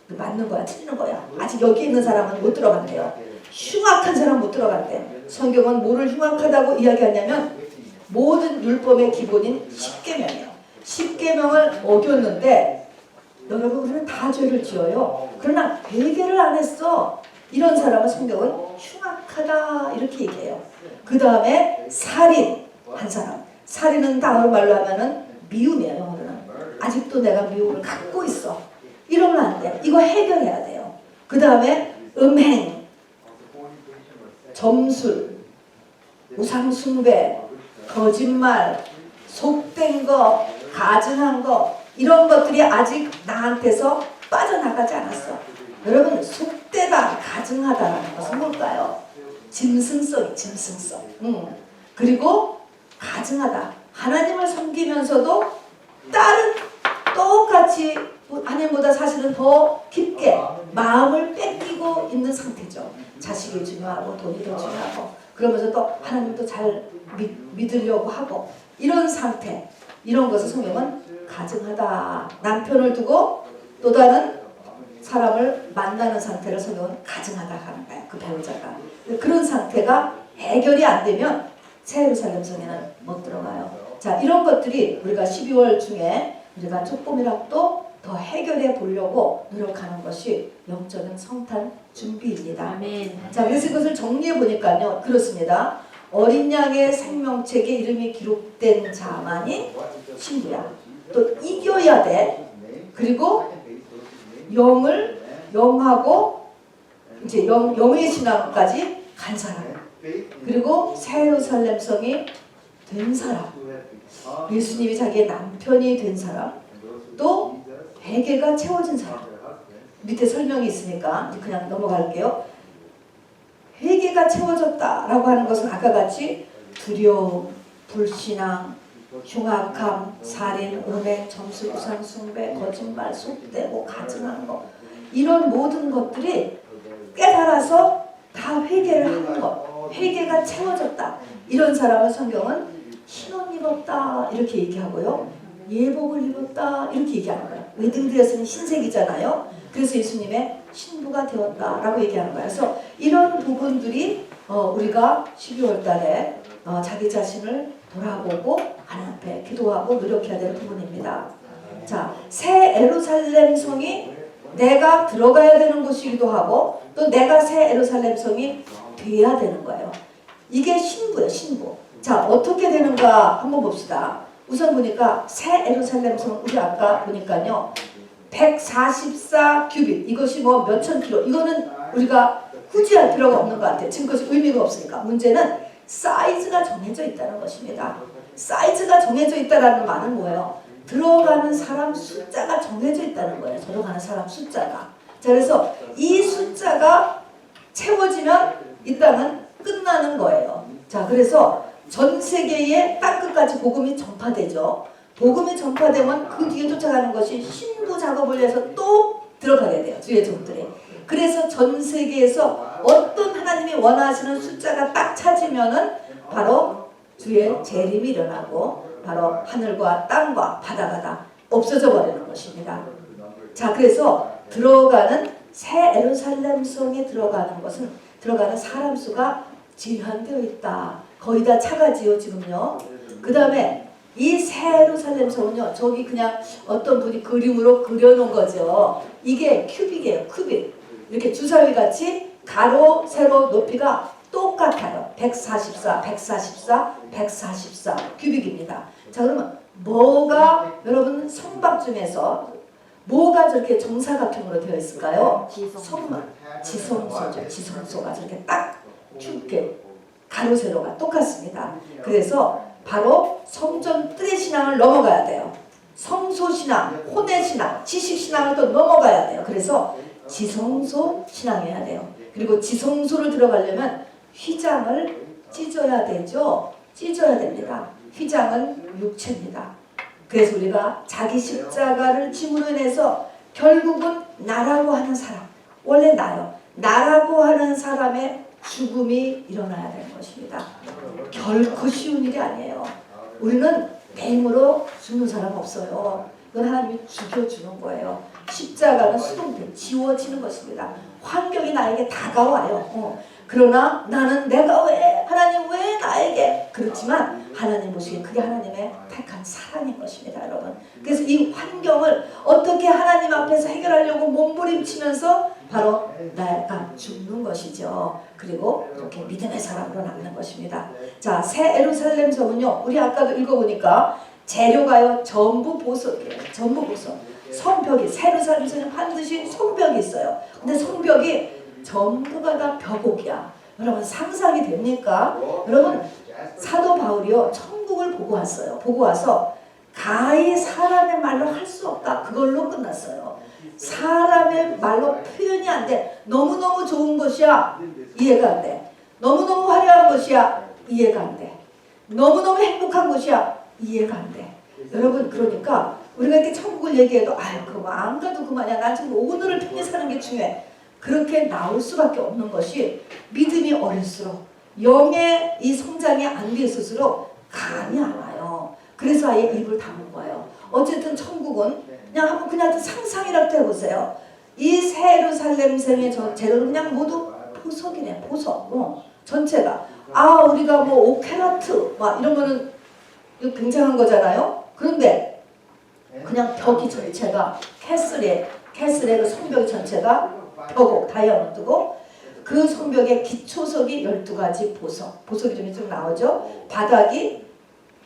맞는 거야, 틀리는 거야. 아직 여기 있는 사람은 못 들어간대요. 흉악한 사람 못 들어간대. 성경은 뭐를 흉악하다고 이야기하냐면 모든 율법의 기본인 십계명이에요. 십계명을 어겼는데 여러분 우리는 다 죄를 지어요. 그러나 회개를 안 했어. 이런 사람은 성경은 흉악하다 이렇게 얘기해요. 그 다음에 살인 한 사람. 살인은 다른 말로 하면은 미움이에요. 영어로는. 아직도 내가 미움을 갖고 있어. 이러면 안 돼. 이거 해결해야 돼요. 그 다음에 음행. 점술, 우상숭배, 거짓말, 속된 거, 가증한 거 이런 것들이 아직 나한테서 빠져나가지 않았어. 여러분 속되다, 가증하다라는 것은 뭘까요? 짐승성이 짐승성. 그리고 가증하다. 하나님을 섬기면서도 다른 똑같이 하나님보다 사실은 더 깊게 마음을 뺏기고 있는 상태죠. 자식이 중요하고 돈이 더 중요하고 그러면서 또 하나님도 잘 믿으려고 하고 이런 상태, 이런 것을 성경은 가증하다. 남편을 두고 또 다른 사람을 만나는 상태를 성경은 가증하다 하는 거예요. 그 배우자가. 그런 상태가 해결이 안 되면 새 예루살렘 성에는 못 들어가요. 자, 이런 것들이 우리가 12월 중에 우리가 촛봄이락도 더 해결해 보려고 노력하는 것이 영적인 성탄 준비입니다. 아멘. 자, 그래서 이것을 정리해 보니까요, 그렇습니다. 어린 양의 생명책에 이름이 기록된 자만이 신부야. 또 이겨야 돼. 그리고 영하고 이제 영의 신앙까지 간 사람. 그리고 새 예루살렘 성이 된 사람. 예수님이 자기의 남편이 된 사람. 또 회개가 채워진 사람. 밑에 설명이 있으니까 그냥 넘어갈게요. 회개가 채워졌다라고 하는 것은 아까 같이 두려움, 불신앙, 흉악함, 살인, 음행, 점술, 우상 숭배, 거짓말, 속되고 가증한 것 이런 모든 것들이 깨달아서 다 회개를 하는 것, 회개가 채워졌다. 이런 사람을 성경은 신혼 입었다 이렇게 얘기하고요. 예복을 입었다 이렇게 얘기하는 거예요. 웨딩드레스는 흰색이잖아요. 그래서 예수님의 신부가 되었다라고 얘기하는 거예요. 그래서 이런 부분들이 우리가 12월 달에 자기 자신을 돌아보고 하나님 앞에 기도하고 노력해야 될 부분입니다. 자, 새 예루살렘 성이 내가 들어가야 되는 곳이기도 하고 또 내가 새 예루살렘 성이 돼야 되는 거예요. 이게 신부예요, 신부. 자, 어떻게 되는가 한번 봅시다. 우선 보니까 새 예루살렘 성 우리 아까 보니까요. 144 큐빗 이것이 뭐 몇천 킬로 이거는 우리가 후지할 필요가 없는 것 같아요. 지금 그것이 의미가 없으니까. 문제는 사이즈가 정해져 있다는 것입니다. 사이즈가 정해져 있다는 말은 뭐예요? 들어가는 사람 숫자가 정해져 있다는 거예요. 들어가는 사람 숫자가. 자, 그래서 이 숫자가 채워지면 이 땅은 끝나는 거예요. 자, 그래서 전 세계의 땅끝까지 복음이 전파되죠. 복음이 전파되면 그 뒤에 쫓아가는 것이 신부 작업을 위해서 또 들어가게 돼요. 주의 종들이. 그래서 전 세계에서 어떤 하나님이 원하시는 숫자가 딱 찾으면은 바로 주의 재림이 일어나고 바로 하늘과 땅과 바다가 다 없어져 버리는 것입니다. 자, 그래서 들어가는 새 예루살렘 성에 들어가는 것은 들어가는 사람 수가 제한되어 있다. 거의 다 차가지요 지금요. 그 다음에 이 새 예루살렘 성은요, 저기 그냥 어떤 분이 그림으로 그려놓은 거죠. 이게 큐빅이에요, 큐빅. 이렇게 주사위 같이 가로, 세로, 높이가 똑같아요. 144, 144, 144 큐빅입니다. 자, 그러면 뭐가 여러분 성박 중에서 뭐가 저렇게 정사각형으로 되어 있을까요? 지성소죠. 지성소가 저렇게 딱 이렇게 가로, 세로가 똑같습니다. 그래서 바로 성전 뜰의 신앙을 넘어가야 돼요. 성소 신앙, 혼의 신앙, 지식 신앙을 또 넘어가야 돼요. 그래서 지성소 신앙해야 돼요. 그리고 지성소를 들어가려면 휘장을 찢어야 되죠. 찢어야 됩니다. 휘장은 육체입니다. 그래서 우리가 자기 십자가를 짐으로 인해서 결국은 나라고 하는 사람, 원래 나요. 나라고 하는 사람의 죽음이 일어나야 되는 것입니다. 결코 쉬운 일이 아니에요. 우리는 내 힘으로 죽는 사람 없어요. 그건 하나님이 죽여주는 거예요. 십자가는 수동태, 지워지는 것입니다. 환경이 나에게 다가와요. 그러나 나는 내가 왜, 하나님 왜 나에게, 그렇지만 하나님 보시기에 그게 하나님의 택한 사랑인 것입니다, 여러분. 그래서 이 환경을 어떻게 하나님 앞에서 해결하려고 몸부림치면서 바로 내가 죽는 것이죠. 그리고 이렇게 믿음의 사람으로 남는 것입니다. 자, 새 예루살렘 성은요, 우리 아까도 읽어보니까 재료가요 전부 보석이에요. 전부 보석. 성벽이, 새 예루살렘 성은 반드시 성벽이 있어요. 근데 성벽이 전부가 다 벽옥이야. 여러분 상상이 됩니까? 여러분 사도 바울이요 천국을 보고 왔어요. 보고 와서 가히 사람의 말로 할 수 없다. 그걸로 끝났어요. 사람의 말로 표현이 안 돼. 너무너무 좋은 것이야. 이해가 안 돼. 너무너무 화려한 것이야. 이해가 안 돼. 너무너무 행복한 것이야. 이해가 안 돼. 여러분 그러니까 우리가 이렇게 천국을 얘기해도 아유 그거 안 가도 그만이야. 난 지금 오늘을 편히 사는 게 중요해. 그렇게 나올 수밖에 없는 것이 믿음이 어릴수록 영의 이 성장이 안 돼 있을수록 감이 안 와요. 그래서 아예 입을 다문 거예요. 어쨌든 천국은 그냥 한번 그냥 상상이라도 해보세요. 이 새 예루살렘 생의 전체를 그냥 모두 보석이네. 보석. 전체가. 아 우리가 뭐 오케라트 막 이런 거는 이거 굉장한 거잖아요. 그런데 그냥 벽이 전체가 캐슬의 그 성벽 전체가 벽옥 다이아몬드고 그 성벽의 기초석이 12가지 보석이 좀 이쪽 나오죠. 바닥이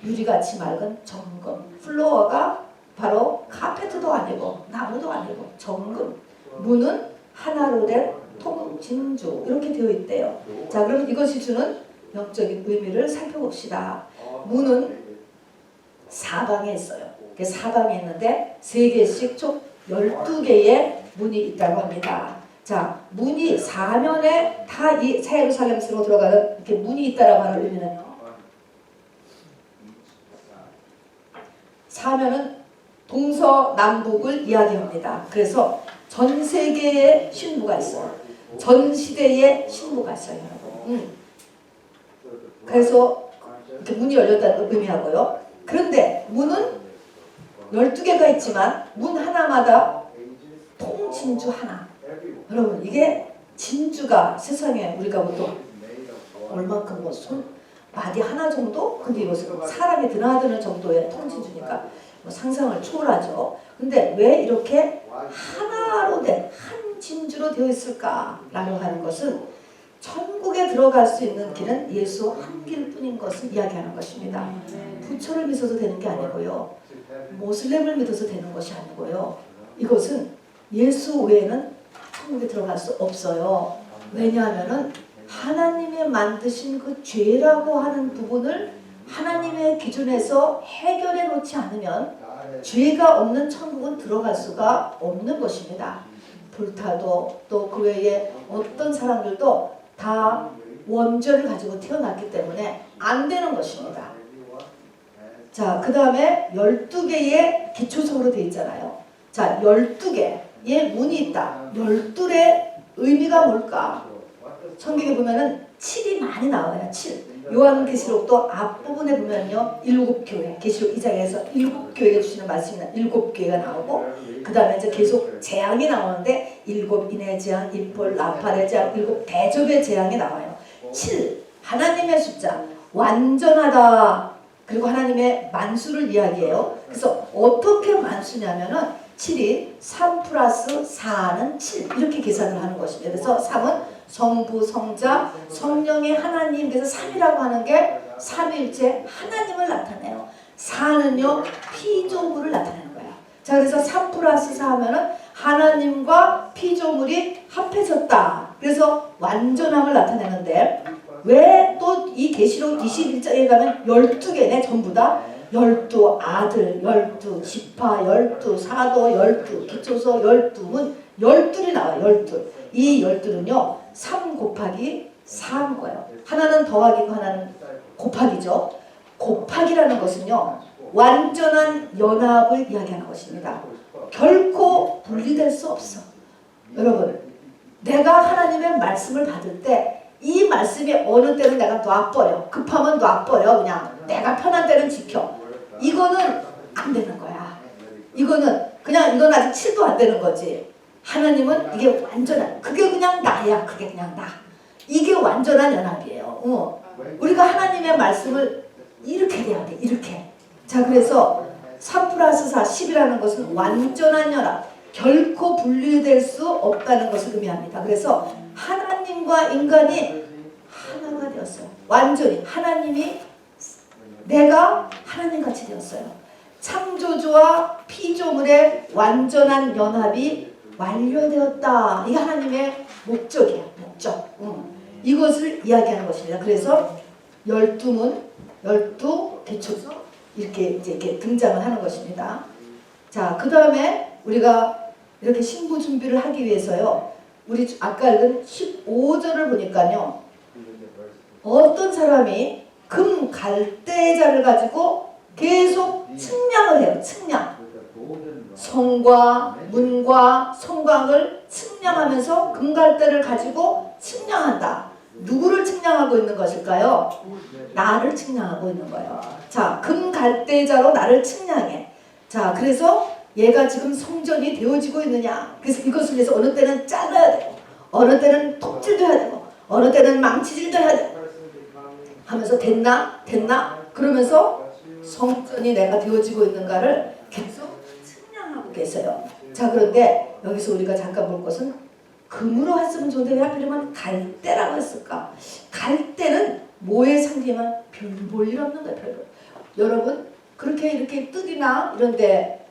유리같이 맑은 정금, 플로어가 바로 카페트도 아니고 나무도 아니고 정금, 문은 하나로 된 통진주 이렇게 되어 있대요. 자 그럼 이것이 주는 영적인 의미를 살펴봅시다. 문은 사방에 있어요. 사방에 있는데 3개씩 총 12개의 문이 있다고 합니다. 자, 문이 사면에 다 이 새 예루살렘으로 들어가는 이렇게 문이 있다라고 하는 의미는요. 사면은 동서남북을 이야기합니다. 그래서 전 세계에 신부가 있어요. 전 시대에 신부가 있어요, 여러분. 그래서 이렇게 문이 열렸다는 걸 의미하고요. 그런데 문은 12개가 있지만 문 하나마다 통진주 하나. 여러분 이게 진주가 세상에 우리가 보통 얼만큼 뭐 마디 하나 정도? 근데 이것은 사람이 드나드는 정도의 통진주니까 뭐 상상을 초월하죠. 근데 왜 이렇게 하나로 된 한 진주로 되어 있을까라고 하는 것은 천국에 들어갈 수 있는 길은 예수 한 길뿐인 것을 이야기하는 것입니다. 부처를 믿어도 되는 게 아니고요. 모슬렘을 믿어서 되는 것이 아니고요. 이것은 예수 외에는 천국에 들어갈 수 없어요. 왜냐하면은 하나님의 만드신 그 죄라고 하는 부분을 하나님의 기준에서 해결해 놓지 않으면 죄가 없는 천국은 들어갈 수가 없는 것입니다. 불타도 또 그 외에 어떤 사람들도 다 원죄를 가지고 태어났기 때문에 안 되는 것입니다. 자, 그 다음에 12개의 기초석으로 되어 있잖아요. 자, 12개의 문이 있다. 12의 의미가 뭘까? 성경에 보면은 7이 많이 나와요. 7. 요한계시록도 앞부분에 보면요. 7교회, 계시록 2장에서 7교회에 주시는 말씀이 7교회가 나오고 그 다음에 이제 계속 재앙이 나오는데 7 인의 재앙, 일폴, 라팔의 재앙, 7 대접의 재앙이 나와요. 7. 하나님의 숫자. 완전하다. 그리고 하나님의 만수를 이야기해요. 그래서 어떻게 만수냐면은 7이 3 플러스 4는 7 이렇게 계산을 하는 것입니다. 그래서 3은 성부, 성자, 성령의 하나님. 그래서 3이라고 하는 게 삼위일체 하나님을 나타내요. 4는요 피조물을 나타내는 거예요. 자 그래서 3 플러스 4 하면은 하나님과 피조물이 합해졌다. 그래서 완전함을 나타내는데 왜 또 이 계시록 21장에 가면 12개네 전부 다 12 아들, 12 지파, 12 사도, 12 기초서, 12문 12이 나와요. 12. 이 12는요 3 곱하기 4인 거예요. 하나는 더하기고 하나는 곱하기죠. 곱하기라는 것은요 완전한 연합을 이야기하는 것입니다. 결코 분리될 수 없어. 여러분 내가 하나님의 말씀을 받을 때 이 말씀이 어느 때는 내가 놔버려. 급하면 놔버려. 그냥 내가 편한 때는 지켜. 이거는 안 되는 거야. 이거는 아직 7도 안 되는 거지. 하나님은 이게 완전한, 그게 그냥 나야. 그게 그냥 나. 이게 완전한 연합이에요. 우리가 하나님의 말씀을 이렇게 해야 돼. 이렇게. 자 그래서 3 플러스 4 10이라는 것은 완전한 연합. 결코 분리될 수 없다는 것을 의미합니다. 그래서 하나님과 인간이 하나가 되었어요. 완전히 하나님이 내가 하나님같이 되었어요. 창조주와 피조물의 완전한 연합이 완료되었다. 이게 하나님의 목적이에요. 목적. 이것을 이야기하는 것입니다. 그래서 12문, 12 대초서 이렇게 이제 이렇게 등장을 하는 것입니다. 자, 그 다음에 우리가 이렇게 신부 준비를 하기 위해서요. 우리 아까 읽은 15절을 보니까요. 어떤 사람이 금 갈대자를 가지고 계속 측량을 해요. 측량. 성과 문과 성곽을 측량하면서 금갈대를 가지고 측량한다. 누구를 측량하고 있는 것일까요? 나를 측량하고 있는 거예요. 자, 금갈대자로 나를 측량해. 자, 그래서 얘가 지금 성전이 되어지고 있느냐. 그래서 이것을 위해서 어느 때는 잘라야 되고, 어느 때는 톱질도 해야 되고, 어느 때는 망치질도 해야 되고 하면서 됐나? 그러면서 성전이 내가 되어지고 있는가를 계속 측량하고 계세요. 자, 그런데 여기서 우리가 잠깐 볼 것은 금으로 했으면 좋은데 왜 하필이면 갈대라고 했을까? 갈대는 뭐에 상징하면 별 볼 일 없는 거예요. 별 볼. 여러분 그렇게 이렇게 뜰이나 이런데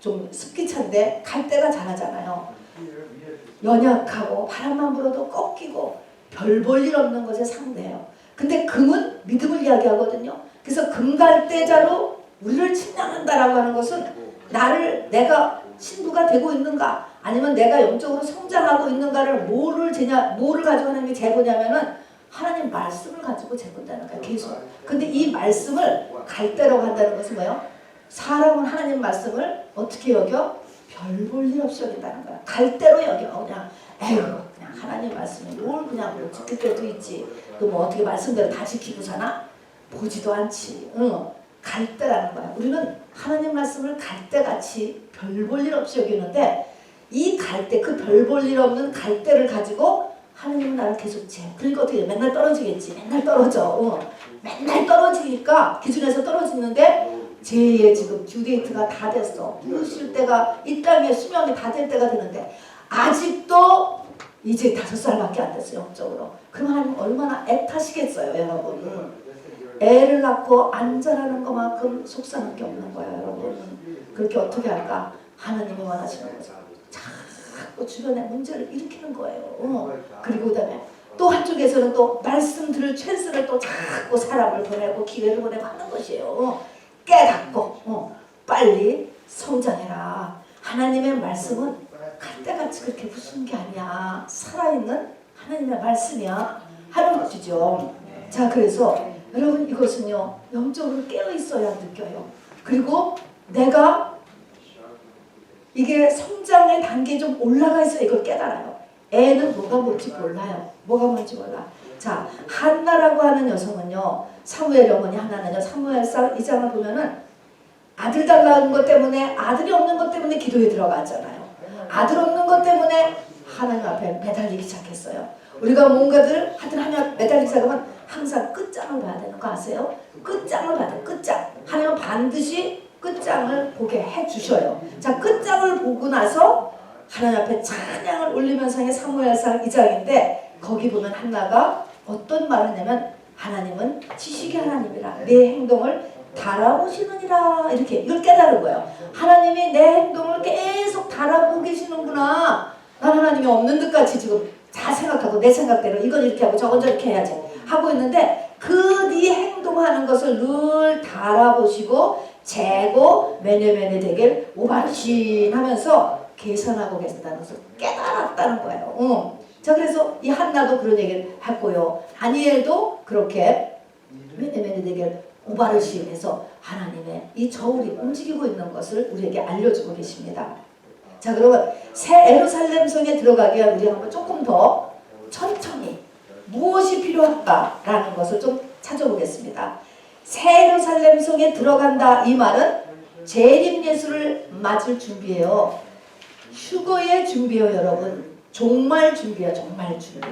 좀 습기 찬데 갈대가 자라잖아요. 연약하고 바람만 불어도 꺾이고 별 볼 일 없는 것에 상대해요. 근데 금은 믿음을 이야기하거든요. 그래서 금갈대자로 우리를 측량한다라고 하는 것은 내가 신부가 되고 있는가 아니면 내가 영적으로 성장하고 있는가를 뭐를 가지고 하나님이 재보냐면은 하나님 말씀을 가지고 재본다는 거예요. 계속. 근데 이 말씀을 갈대라고 한다는 것은 뭐예요? 사람은 하나님 말씀을 어떻게 여겨? 별 볼 일 없이 여긴다는 거야. 갈대로 여겨. 그냥 에휴 그냥 하나님 말씀이 뭘 그냥 뭐 지킬 때도 있지. 또 뭐 어떻게 말씀대로 다 지키고 사나? 보지도 않지. 갈대라는 거야. 우리는 하나님 말씀을 갈대같이 별 볼 일 없이 여기는데 이 갈대, 그 별 볼 일 없는 갈대를 가지고 하나님은 나를 계속 재. 그러니까 어떻게 해? 맨날 떨어지겠지. 맨날 떨어져. 맨날 떨어지니까 기준에서 떨어지는데 제 지금 듀데이트가 다 됐어. 부으실 때가 이 땅에 수명이 다 될 때가 되는데 아직도 이제 5살밖에 안 됐어요. 영적으로. 그럼 하나님 얼마나 애타시겠어요 여러분. 애를 낳고 안 자라는 것만큼 속상한 게 없는 거예요 여러분. 그렇게 어떻게 할까? 하나님이 원하시는 거죠. 자꾸 주변에 문제를 일으키는 거예요. 그리고 그다음에 또 한쪽에서는 또 말씀 들을 찬스를 또 자꾸 사람을 보내고 기회를 보내고 하는 것이에요. 깨닫고 빨리 성장해라. 하나님의 말씀은 갈대같이 그렇게 부수는 게 아니야. 살아있는 하나님의 말씀이야 하는 것이죠. 자, 그래서 여러분 이것은요 영적으로 깨어있어야 느껴요. 그리고 내가 이게 성장의 단계에 좀 올라가 있어야 이걸 깨달아요. 애는 뭐가 뭔지 몰라요. 뭐가 뭔지 몰라. 자, 한나라고 하는 여성은요 사무엘 어머니 하나는요 사무엘상 2장을 보면은 아들 달라는 것 때문에 아들이 없는 것 때문에 기도에 들어갔잖아요. 아들 없는 것 때문에 하나님 앞에 매달리기 시작했어요. 우리가 뭔가들 하여튼 하나님 매달리기 시작하면 항상 끝장을 봐야 되는 거 아세요? 끝장을 봐야 돼요. 끝장. 하나님은 반드시 끝장을 보게 해주셔요. 자, 끝장을 보고 나서 하나님 앞에 찬양을 올리면서 사무엘상 2장인데 거기 보면 한나가 어떤 말을 하냐면 하나님은 지식의 하나님이라 내 행동을 달아보시느니라 이렇게 이걸 깨달은 거예요. 하나님이 내 행동을 계속 달아보고 계시는구나. 난 하나님이 없는 듯같이 지금 다 생각하고 내 생각대로 이건 이렇게 하고 저건 저렇게 해야지 하고 있는데 그 네 행동하는 것을 늘 달아보시고 재고 매네매네 되길 오바르신 하면서 계산하고 계신다는 것을 깨달았다는 거예요. 자, 그래서 이 한나도 그런 얘기를 했고요. 다니엘도 그렇게 매네매네 되길 오바르신 해서 하나님의 이 저울이 움직이고 있는 것을 우리에게 알려주고 계십니다. 자, 그러면 새 예루살렘 성에 들어가기 위해 우리가 한번 조금 더 천천히 무엇이 필요할까라는 것을 좀 찾아보겠습니다. 새 예루살렘 성에 들어간다 이 말은 재림 예수를 맞을 준비예요. 휴거의 준비예요 여러분. 종말 준비예요. 종말 준비.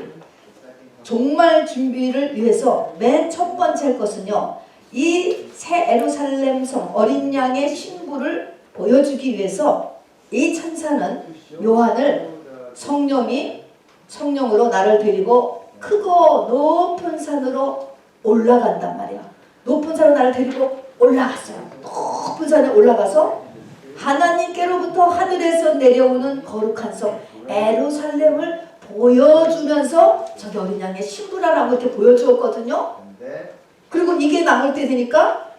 종말 준비를 위해서 맨 첫 번째 할 것은요. 이 새 예루살렘 성 어린 양의 신부를 보여주기 위해서 이 천사는 요한을 성령으로 나를 데리고 크고 높은 산으로 올라간단 말이야. 높은 산으로 나를 데리고 올라갔어요. 높은 산에 올라가서 하나님께로부터 하늘에서 내려오는 거룩한 성 예루살렘을 보여주면서 저기 어린 양의 신부라라고 이렇게 보여주었거든요. 그리고 이게 나올 때 되니까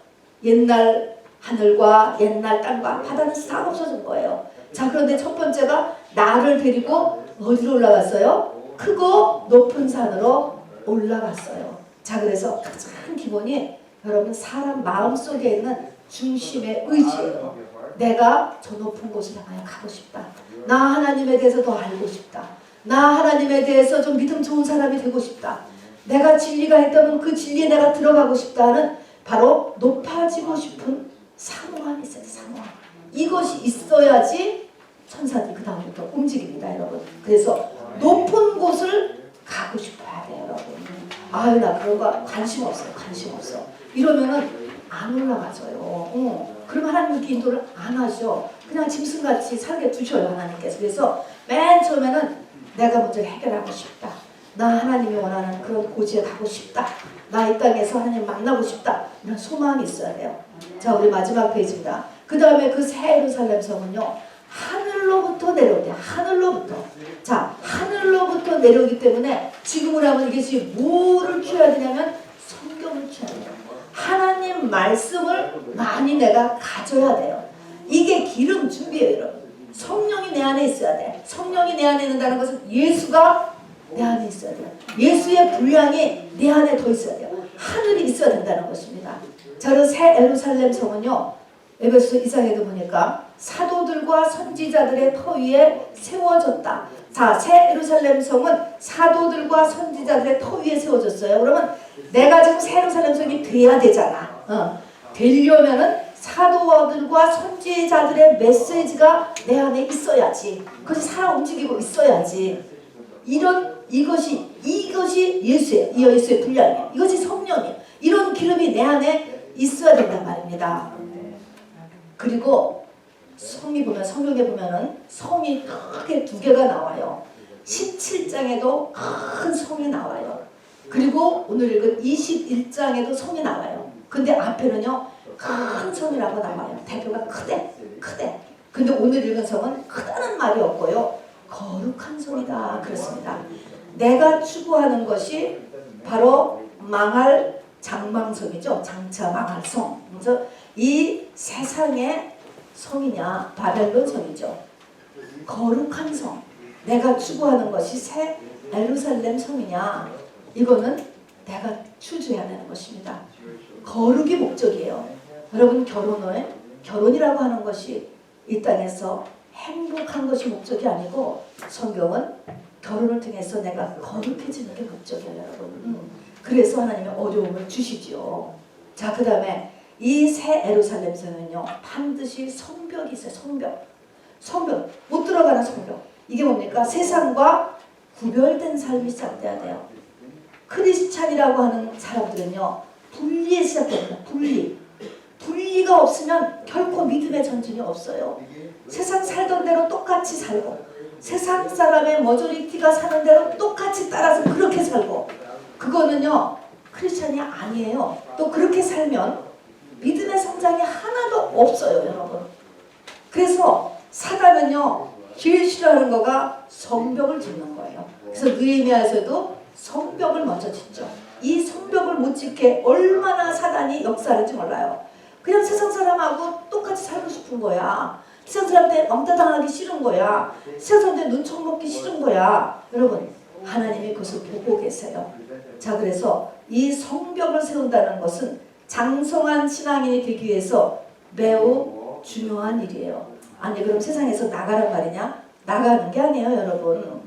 옛날 하늘과 옛날 땅과 바다는 싹 없어진 거예요. 자, 그런데 첫 번째가 나를 데리고 어디로 올라갔어요? 크고 높은 산으로 올라갔어요. 자, 그래서 가장 기본이 여러분 사람 마음속에 있는 중심의 의지예요. 내가 저 높은 곳을 향하여 가고 싶다. 나 하나님에 대해서 더 알고 싶다. 나 하나님에 대해서 좀 믿음 좋은 사람이 되고 싶다. 내가 진리가 있다면 그 진리에 내가 들어가고 싶다는 바로 높아지고 싶은 사모함이 있어요. 사모함. 이것이 있어야지 천사들이 그 다음부터 움직입니다, 여러분. 그래서 높은 곳을 가고 싶어야 돼요, 여러분. 아유, 나 그런 거 관심 없어요. 관심 없어. 이러면은 안 올라가져요. 그럼 하나님께 인도를 안 하죠. 그냥 짐승같이 살게 두셔요, 하나님께서. 그래서 맨 처음에는 내가 먼저 해결하고 싶다. 나 하나님이 원하는 그런 고지에 가고 싶다. 나 이 땅에서 하나님 만나고 싶다. 이런 소망이 있어야 돼요. 자, 우리 마지막 페이지입니다. 그 다음에 그 새 예루살렘 성은요, 하늘로부터 내려오대. 하늘로부터. 자, 하늘로부터 내려오기 때문에 지금으로 하면 이것이 뭐를 키워야 되냐면 성경을 키워야 돼요. 하나님 말씀을 많이 내가 가져야 돼요. 이게 기름 준비예요, 여러분. 성령이 내 안에 있어야 돼. 성령이 내 안에 있는다는 것은 예수가 내 안에 있어야 돼요. 예수의 분량이 내 안에 더 있어야 돼요. 하늘이 있어야 된다는 것입니다. 자, 그래서 새 예루살렘 성은요, 에베소 2장에도 보니까 사도들과 선지자들의 터 위에 세워졌다. 자, 새 예루살렘 성은 사도들과 선지자들의 터 위에 세워졌어요. 그러면 내가 지금 새 예루살렘 성이 돼야 되잖아. 되려면은 사도들과 선지자들의 메시지가 내 안에 있어야지. 그것이 살아 움직이고 있어야지. 이것이 예수예요. 이 예수의 분량이에요. 이것이 성령이에요. 이런 기름이 내 안에 있어야 된단 말입니다. 그리고 성경에 보면은 성이 크게 두 개가 나와요. 17장에도 큰 성이 나와요. 그리고 오늘 읽은 21장에도 성이 나와요. 근데 앞에는요, 큰 성이라고 나와요. 대표가 크대. 근데 오늘 읽은 성은 크다는 말이 없고요, 거룩한 성이다 그렇습니다. 내가 추구하는 것이 바로 망할 장망성이죠. 장차 망할 성. 그래서 이 세상의 성이냐, 바벨론 성이죠. 거룩한 성. 내가 추구하는 것이 새 예루살렘 성이냐, 이거는 내가 추구해야 되는 것입니다. 거룩이 목적이에요. 여러분, 결혼이라고 하는 것이 이 땅에서 행복한 것이 목적이 아니고, 성경은 결혼을 통해서 내가 거룩해지는 게 목적이에요, 여러분. 그래서 하나님의 어려움을 주시지요. 자, 그 다음에 이 새 예루살렘 성은요, 반드시 성벽이 있어요. 성벽. 못 들어가는 성벽. 이게 뭡니까? 세상과 구별된 삶이 시작돼야 돼요. 크리스찬이라고 하는 사람들은요, 분리에 시작됩니다. 분리가 없으면 결코 믿음의 전진이 없어요. 세상 살던 대로 똑같이 살고, 세상 사람의 머저리티가 사는 대로 똑같이 따라서 그렇게 살고, 그거는요, 크리스찬이 아니에요. 또 그렇게 살면 믿음의 성장이 하나도 없어요, 여러분. 그래서 사단은요, 제일 싫어하는 거가 성벽을 짓는 거예요. 그래서 느헤미야에서도 성벽을 먼저 짓죠. 이 성벽을 못 짓게 얼마나 사단이 역사하는지 몰라요. 그냥 세상 사람하고 똑같이 살고 싶은 거야. 세상 사람한테 왕따 당하기 싫은 거야. 세상 사람한테 눈총 먹기 싫은 거야. 여러분, 하나님이 그것을 보고 계세요. 자, 그래서 이 성벽을 세운다는 것은 장성한 신앙인이 되기 위해서 매우 중요한 일이에요. 아니, 그럼 세상에서 나가란 말이냐? 나가는 게 아니에요, 여러분.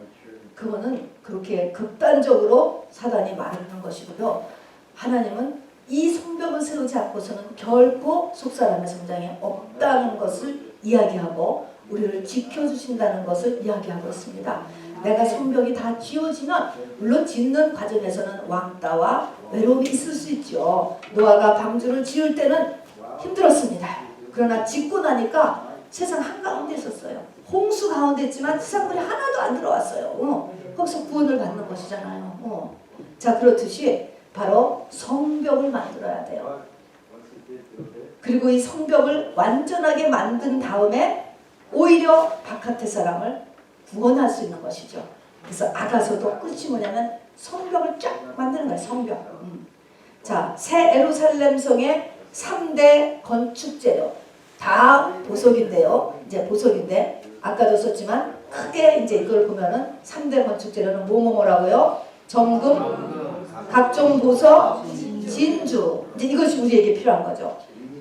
그거는 그렇게 극단적으로 사단이 말하는 것이고요. 하나님은 이 성벽을 세우지 않고서는 결코 속사람의 성장이 없다는 것을 이야기하고 우리를 지켜주신다는 것을 이야기하고 있습니다. 내가 성벽이 다 지어지면 물론 짓는 과정에서는 왕따와 외로움이 있을 수 있죠. 노아가 방주를 지을 때는 힘들었습니다. 그러나 짓고 나니까 세상 한가운데 있었어요. 홍수 가운데 있지만 세상물이 하나도 안 들어왔어요. 거기서 구원을 받는 것이잖아요. 자, 그렇듯이 바로 성벽을 만들어야 돼요. 그리고 이 성벽을 완전하게 만든 다음에 오히려 바깥의 사람을 구원할 수 있는 것이죠. 그래서 아가서도 끝이 뭐냐면 성벽을 쫙 만드는 거예요. 성벽. 자, 새 예루살렘 성의 3대 건축 재료 다 보석인데요. 이제 보석인데 아까도 썼지만 크게 이제 이걸 보면은 3대 건축 재료는 뭐라고요? 정금, 각종 보석, 진주. 이제 이것이 우리에게 필요한 거죠.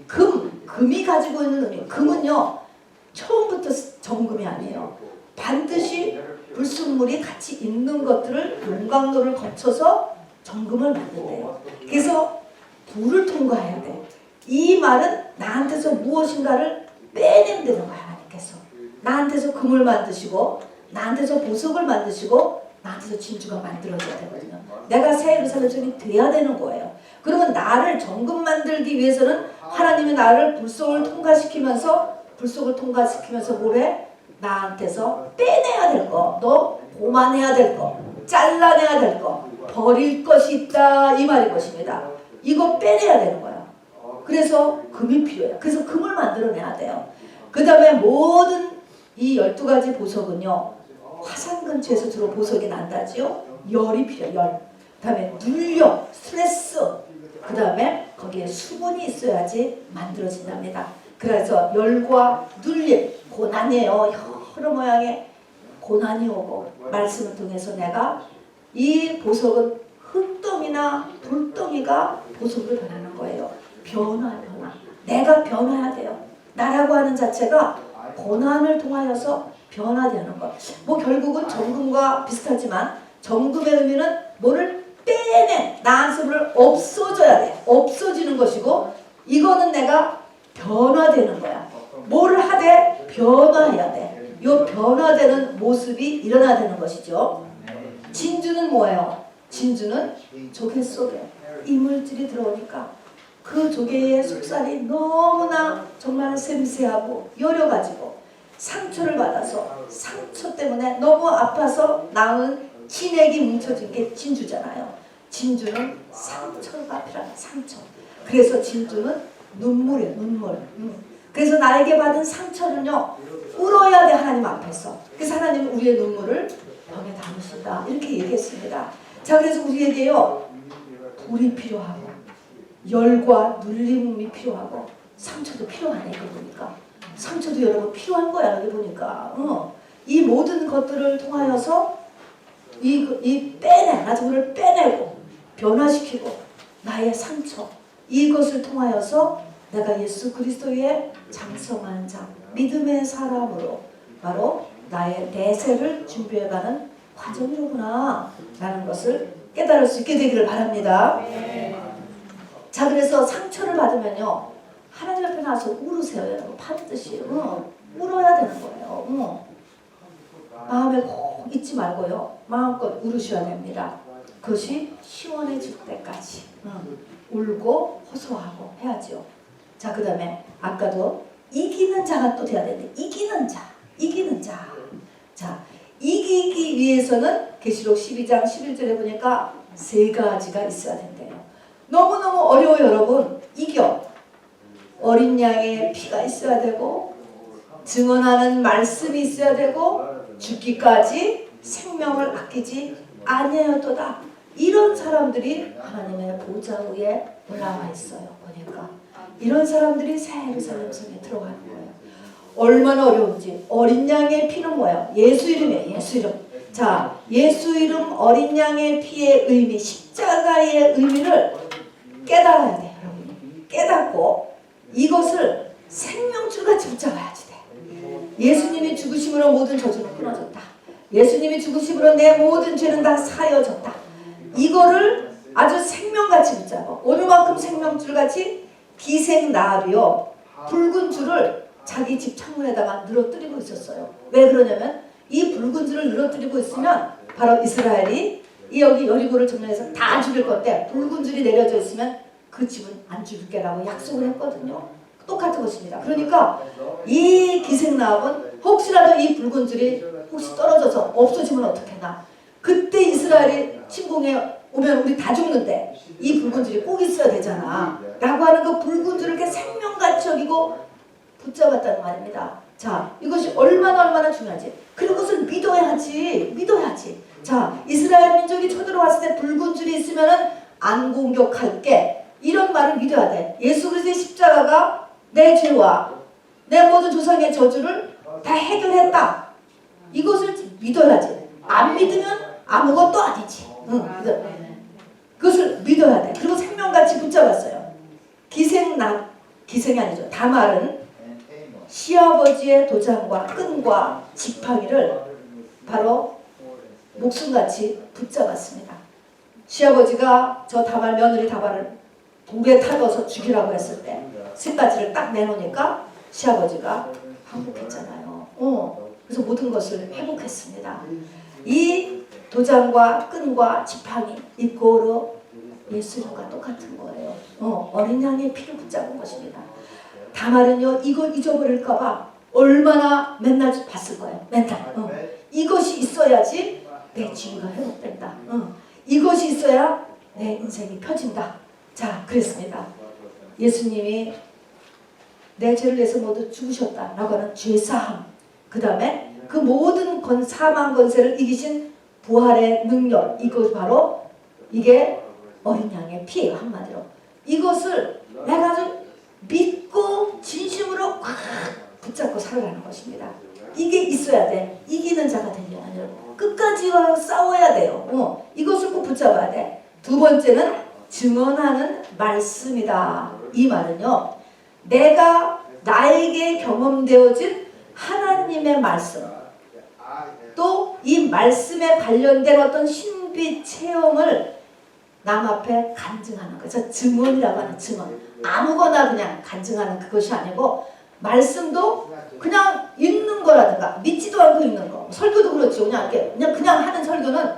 금이 가지고 있는 의미. 금은요 처음부터 정금이 아니에요. 반드시 불순물이 같이 있는 것들을 용광로를 거쳐서 정금을 만든대요. 그래서 불을 통과해야 돼. 이 말은 나한테서 무엇인가를 빼낸다는 거야. 하나님께서 나한테서 금을 만드시고 나한테서 보석을 만드시고 나한테서 진주가 만들어져야 되거든요. 내가 새 예루살렘이 돼야 되는 거예요. 그러면 나를 정금 만들기 위해서는 하나님이 나를 불속을 통과시키면서 뭐래? 나한테서 빼내야 될 거, 너 고만해야 될 거, 잘라내야 될 거, 버릴 것이 있다 이 말인 것입니다. 이거 빼내야 되는 거야. 그래서 금이 필요해요. 그래서 금을 만들어내야 돼요. 그 다음에 모든 이 12가지 보석은요 화산 근처에서 주로 보석이 난다지요. 열이 필요해요. 열. 그 다음에 눌력, 스트레스, 그 다음에 거기에 수분이 있어야지 만들어진답니다. 그래서 열과 눌림, 고난이에요. 여러 모양의 고난이 오고 말씀을 통해서 내가 이 보석은 흙덩이나 불덩이가 보석으로 변하는 거예요. 변화. 내가 변화해야 돼요. 나라고 하는 자체가 고난을 통하여서 변화되는 것. 뭐 결국은 정금과 비슷하지만 정금의 의미는 뭐를 빼내, 나한테를 없어져야 돼. 없어지는 것이고 이거는 내가 변화되는 거야. 뭐를 하되 변화해야 돼. 이 변화되는 모습이 일어나야 되는 것이죠. 진주는 뭐예요? 진주는 조개 속에 이물질이 들어오니까 그 조개의 속살이 너무나 정말 샘새하고 여려가지고 상처를 받아서 상처 때문에 너무 아파서 나온 진액이 뭉쳐진 게 진주잖아요. 진주는 상처가 필요한 상처. 그래서 진주는 눈물이에요. 눈물. 그래서 나에게 받은 상처는요 울어야 돼. 하나님 앞에서. 그래서 하나님은 우리의 눈물을 벽에 담으신다 이렇게 얘기했습니다. 자, 그래서 우리에게요 불이 필요하고 열과 눌림이 필요하고 상처도 필요하네. 이거 보니까 상처도 여러분 필요한 거야. 여기 보니까 이 모든 것들을 통하여서 나를 빼내고 변화시키고 나의 상처 이것을 통하여서 내가 예수 그리스도의 장성한 자 믿음의 사람으로 바로 나의 내세를 준비해가는 과정이로구나 라는 것을 깨달을 수 있게 되기를 바랍니다. 자, 그래서 상처를 받으면요 하나님 앞에 나와서 울으세요. 여러분 반드시 울어야 되는 거예요. 마음에 꼭 잊지 말고요 마음껏 울으셔야 됩니다. 그것이 시원해질 때까지 울고 호소하고 해야죠. 자, 그 다음에 아까도 이기는 자가 또 돼야 되는데 이기는 자. 자, 이기기 위해서는 계시록 12장 11절에 보니까 3가지가 있어야 된대요. 너무너무 어려워요. 여러분 이겨. 어린 양의 피가 있어야 되고 증언하는 말씀이 있어야 되고 죽기까지 생명을 아끼지 아니하였도다. 이런 사람들이 하나님의 보좌 위에 올라와 있어요. 보니까 이런 사람들이 새 예루살렘 성에 들어가는 거예요. 얼마나 어려운지. 어린 양의 피는 뭐예요? 예수 이름이에요. 예수 이름. 자, 예수 이름 어린 양의 피의 의미, 십자가의 의미를 깨달아야 돼요. 여러분 깨닫고 이것을 생명줄같이 붙잡아야지 돼. 예수님이 죽으심으로 모든 저주는 끊어졌다. 예수님이 죽으심으로 내 모든 죄는 다 사여졌다. 이거를 아주 생명같이 붙잡아. 오늘만큼 생명줄같이 기생나비요 붉은 줄을 자기 집 창문에다가 늘어뜨리고 있었어요. 왜 그러냐면 이 붉은 줄을 늘어뜨리고 있으면 바로 이스라엘이 여기 여리고를 점령해서 다 죽일 건데 붉은 줄이 내려져 있으면 그 집은 안 죽일게라고 약속을 했거든요. 똑같은 것입니다. 그러니까 이 기생나합은 혹시라도 이 붉은 줄이 혹시 떨어져서 없어지면 어떡하나. 그때 이스라엘이 침공에 오면 우리 다 죽는데 이 붉은 줄이 꼭 있어야 되잖아 라고 하는 그 붉은 줄을 이렇게 생명같이 여기고 붙잡았다는 말입니다. 자, 이것이 얼마나 중요한지. 그리고 그것을 믿어야지. 믿어야지. 자, 이스라엘 민족이 쳐들어왔을 때 붉은 줄이 있으면은 안 공격할게. 이런 말을 믿어야 돼. 예수 그리스도의 십자가가 내 죄와 내 모든 조상의 저주를 다 해결했다. 이것을 믿어야지. 안 믿으면 아무것도 아니지. 그것을 믿어야 돼. 그리고 생명같이 붙잡았어요. 기생이 아니죠. 다말은 시아버지의 도장과 끈과 지팡이를 바로 목숨같이 붙잡았습니다. 시아버지가 저 다말 며느리 다말을 돌에 타넣어서 죽이라고 했을 때 쇠바지를 딱 내놓으니까 시아버지가 항복했잖아요. 그래서 모든 것을 회복했습니다. 이 도장과 끈과 지팡이 이 고로 예수님과 똑같은 거예요. 어린 양의 피를 붙잡은 것입니다. 다말은요 이거 잊어버릴까봐 얼마나 맨날 봤을 거예요. 맨날 이것이 있어야지 내 지위가 회복된다. 이것이 있어야 내 인생이 펴진다. 자, 그랬습니다. 예수님이 내 죄를 위해서 모두 죽으셨다라고 하는 죄사함, 그 다음에 그 모든 사망 권세를 이기신 부활의 능력, 이것 바로 이게 어린 양의 피예요. 한마디로 이것을 내가 아주 믿고 진심으로 꽉 붙잡고 살아가는 것입니다. 이게 있어야 돼. 이기는 자가 되려면 끝까지 싸워야 돼요. 이것을 꼭 붙잡아야 돼. 두 번째는 증언하는 말씀이다. 이 말은요, 내가 나에게 경험되어진 하나님의 말씀, 또 이 말씀에 관련된 어떤 신비 체험을 남 앞에 간증하는 거죠. 증언이라고 하는 증언. 아무거나 그냥 간증하는 그것이 아니고 말씀도 그냥 읽는 거라든가 믿지도 않고 읽는 거. 설교도 그렇죠. 그냥 하는 설교는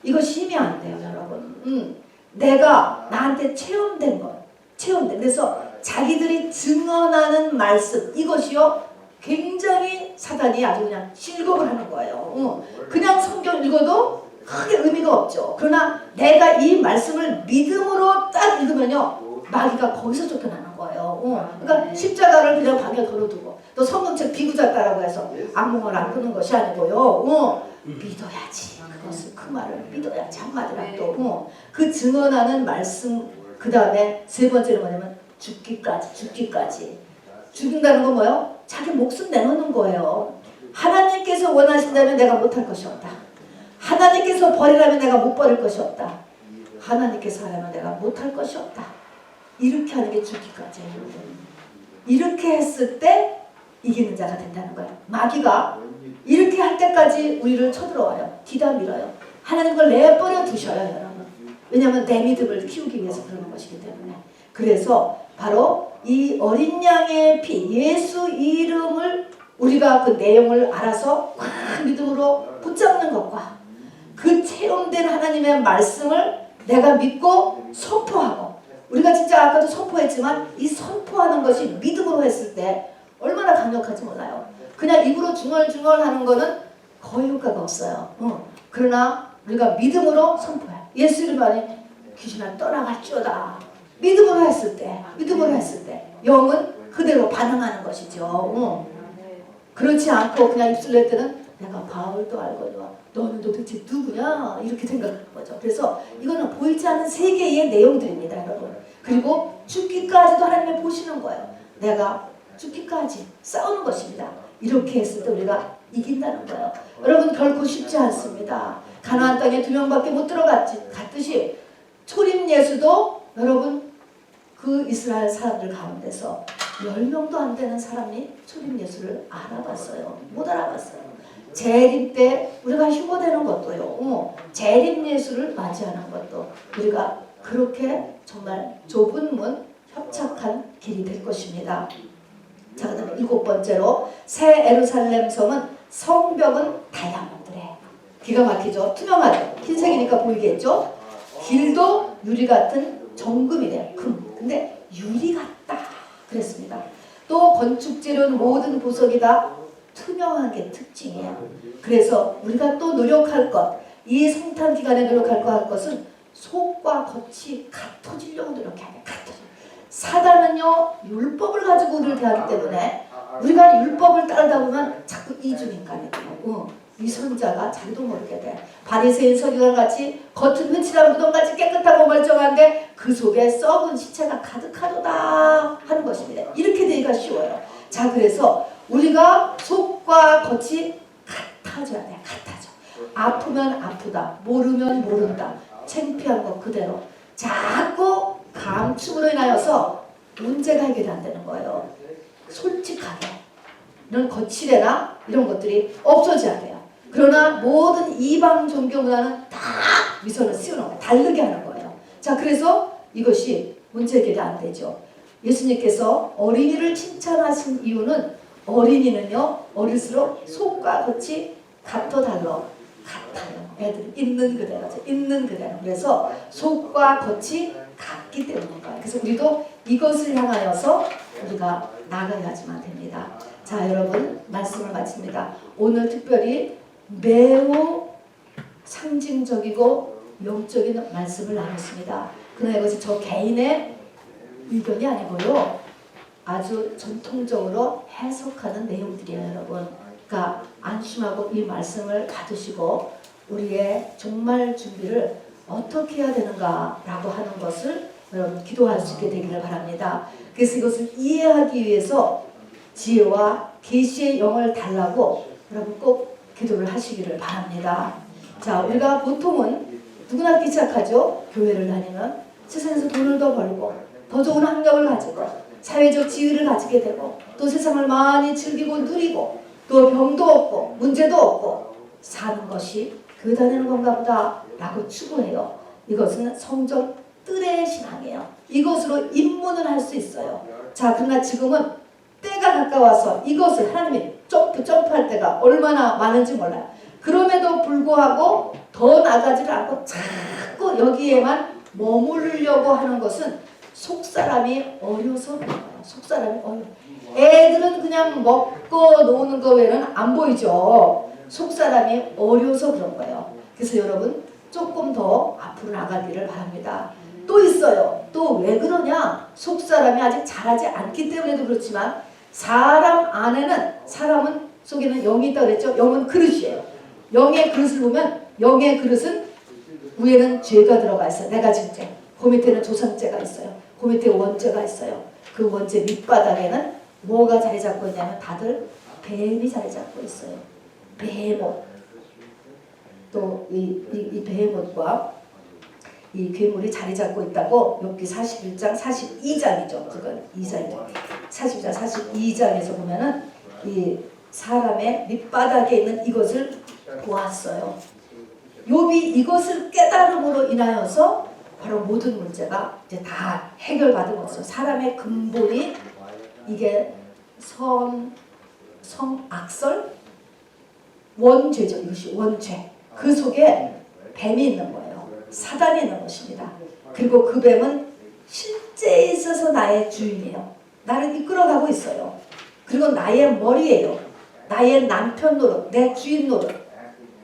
이것이 힘이 안 돼요, 여러분. 내가 나한테 체험된 거. 그래서 자기들이 증언하는 말씀, 이것이요 굉장히 사단이 아주 그냥 실곡을 하는 거예요. 그냥 성경 읽어도 크게 의미가 없죠. 그러나 내가 이 말씀을 믿음으로 딱 읽으면요 마귀가 거기서 쫓겨나는 거예요. 그러니까 십자가를 그냥 방에 걸어두고 또 성경책 비구잡다라고 해서 악몽을 안 꾸는 것이 아니고요. 믿어야지. 그것을 그 말을 믿어야지. 한마디라도 그 증언하는 말씀. 그 다음에 세 번째는 뭐냐면 죽기까지. 죽인다는 건 뭐예요? 자기 목숨 내놓는 거예요. 하나님께서 원하신다면 내가 못할 것이 없다. 하나님께서 버리라면 내가 못 버릴 것이 없다. 하나님께서 하라면 내가 못할 것이 없다. 이렇게 하는 게 죽기까지예요. 이렇게 했을 때 이기는 자가 된다는 거예요. 마귀가 이렇게 할 때까지 우리를 쳐들어와요. 뒤다 밀어요. 하나님 그걸 내버려 두셔요, 여러분. 왜냐하면 내 믿음을 키우기 위해서 그러는 것이기 때문에. 그래서 바로 이 어린 양의 피, 예수 이름을 우리가 그 내용을 알아서 큰 믿음으로 붙잡는 것과 그 체험된 하나님의 말씀을 내가 믿고 선포하고, 우리가 진짜 아까도 선포했지만 이 선포하는 것이 믿음으로 했을 때 얼마나 강력한지 몰라요. 그냥 입으로 중얼중얼 하는 거는 거의 효과가 없어요. 그러나 우리가 믿음으로 선포해. 예수 이름 안에 귀신은 떠나갈지어다. 믿음으로 했을 때 영은 그대로 반응하는 것이죠. 그렇지 않고 그냥 입술 낼 때는 내가 바울도 알거니와 너는 도대체 누구냐 이렇게 생각하는 거죠. 그래서 이거는 보이지 않는 세계의 내용들입니다, 여러분. 그리고 죽기까지도 하나님이 보시는 거예요. 내가 죽기까지 싸우는 것입니다. 이렇게 했을 때 우리가 이긴다는 거예요. 여러분 결코 쉽지 않습니다. 가나안 땅에 2명밖에 못 갔듯이 초림 예수도 여러분 그 이스라엘 사람들 가운데서 10명도 안 되는 사람이 초림 예수를 알아봤어요. 못 알아봤어요. 재림 때 우리가 휴거되는 것도요. 재림 예수를 맞이하는 것도 우리가 그렇게 정말 좁은 문 협착한 길이 될 것입니다. 자, 그 다음에 7번째로 새 예루살렘 성은 성벽은 다이아몬드래. 기가 막히죠. 투명하죠. 흰색이니까 보이겠죠. 길도 유리 같은 정금이래요. 금. 근데 유리 같다 그랬습니다. 또 건축재료는 모든 보석이 다 투명한 게 특징이에요. 그래서 우리가 또 노력할 것, 이 성탄 기간에 노력할 것은 속과 겉이 같아지려고 노력해야 돼요. 사단은요 율법을 가지고 우리를 대하기 때문에 우리가 율법을 따르다 보면 자꾸 이중인간이 되고 위선자가 자기도 모르게 돼. 바리새인 서기관 같이 겉은 흔칠한 무덤같이 깨끗하고 멀쩡한데 그 속에 썩은 시체가 가득하도다 하는 것입니다. 이렇게 되기가 쉬워요. 자, 그래서 우리가 속과 겉이 같아져야 돼. 같아져. 아프면 아프다. 모르면 모른다. 창피한 것 그대로. 자꾸 감축으로 인하여서 문제가 해결이 안 되는 거예요. 솔직하게. 이런 거칠애나 이런 것들이 없어져야 돼요. 그러나 모든 이방 종교 문화는 다 위선을 씌우는 거예요. 다르게 하는 거예요. 자, 그래서 이것이 문제 해결이 안 되죠. 예수님께서 어린이를 칭찬하신 이유는 어린이는요, 어릴수록 속과 겉이 같아 달라. 같아요. 애들 있는 그대로, 있는 그대로. 그래서 속과 겉이 같기 때문인 거예요. 그래서 우리도 이것을 향하여서 우리가 나가야지만 됩니다. 자, 여러분, 말씀을 마칩니다. 오늘 특별히 매우 상징적이고 영적인 말씀을 나눴습니다. 그러나 이것이 저 개인의 의견이 아니고요, 아주 전통적으로 해석하는 내용들이에요, 여러분. 그러니까 안심하고 이 말씀을 받으시고 우리의 종말 준비를 어떻게 해야 되는가라고 하는 것을 여러분 기도할 수 있게 되기를 바랍니다. 그래서 이것을 이해하기 위해서 지혜와 계시의 영을 달라고 여러분 꼭 기도를 하시기를 바랍니다. 자, 우리가 보통은 누구나 그렇게 시작하죠. 교회를 다니면 세상에서 돈을 더 벌고 더 좋은 학력을 가지고 사회적 지위를 가지게 되고 또 세상을 많이 즐기고 누리고 또 병도 없고 문제도 없고 사는 것이 교회 다니는 건가 보다 라고 추구해요. 이것은 성적 뜰의 신앙이에요. 이것으로 입문을 할 수 있어요. 자, 그러나 지금은 때가 가까워서 이것을 하나님이 점프할 때가 얼마나 많은지 몰라요. 그럼에도 불구하고 더 나가지를 않고 자꾸 여기에만 머무르려고 하는 것은 속사람이 어려서 그런 거예요. 속사람이 어려워. 애들은 그냥 먹고 노는 거 외에는 안 보이죠. 속사람이 어려서 그런 거예요. 그래서 여러분 조금 더 앞으로 나가기를 바랍니다. 또 있어요. 또 왜 그러냐? 속사람이 아직 자라지 않기 때문에도 그렇지만 사람 안에는 사람은 속에는 영이 있다고 그랬죠. 영은 그릇이에요. 영의 그릇을 보면 영의 그릇은 위에는 죄가 들어가 있어요. 내가 진죄. 그 밑에는 조상죄가 있어요. 그 밑에 원죄가 있어요. 그 원죄 밑바닥에는 뭐가 자리 잡고 있냐면 다들 뱀이 자리 잡고 있어요. 베헤못. 또 이 베헤못과 이 괴물이 자리 잡고 있다고 욥기 41장 42장이죠. 그건 2장이죠. 42장 42장에서 보면은 이 사람의 밑바닥에 있는 이것을 보았어요. 욥이 이것을 깨달음으로 인하여서 바로 모든 문제가 이제 다 해결받은 것이죠. 사람의 근본이 이게 성악설 원죄죠. 이것이 원죄. 그 속에 뱀이 있는 거예요. 사단이 있는 것입니다. 그리고 그 뱀은 실제에 있어서 나의 주인이에요. 나를 이끌어가고 있어요. 그리고 나의 머리예요. 나의 남편 노릇, 내 주인 노릇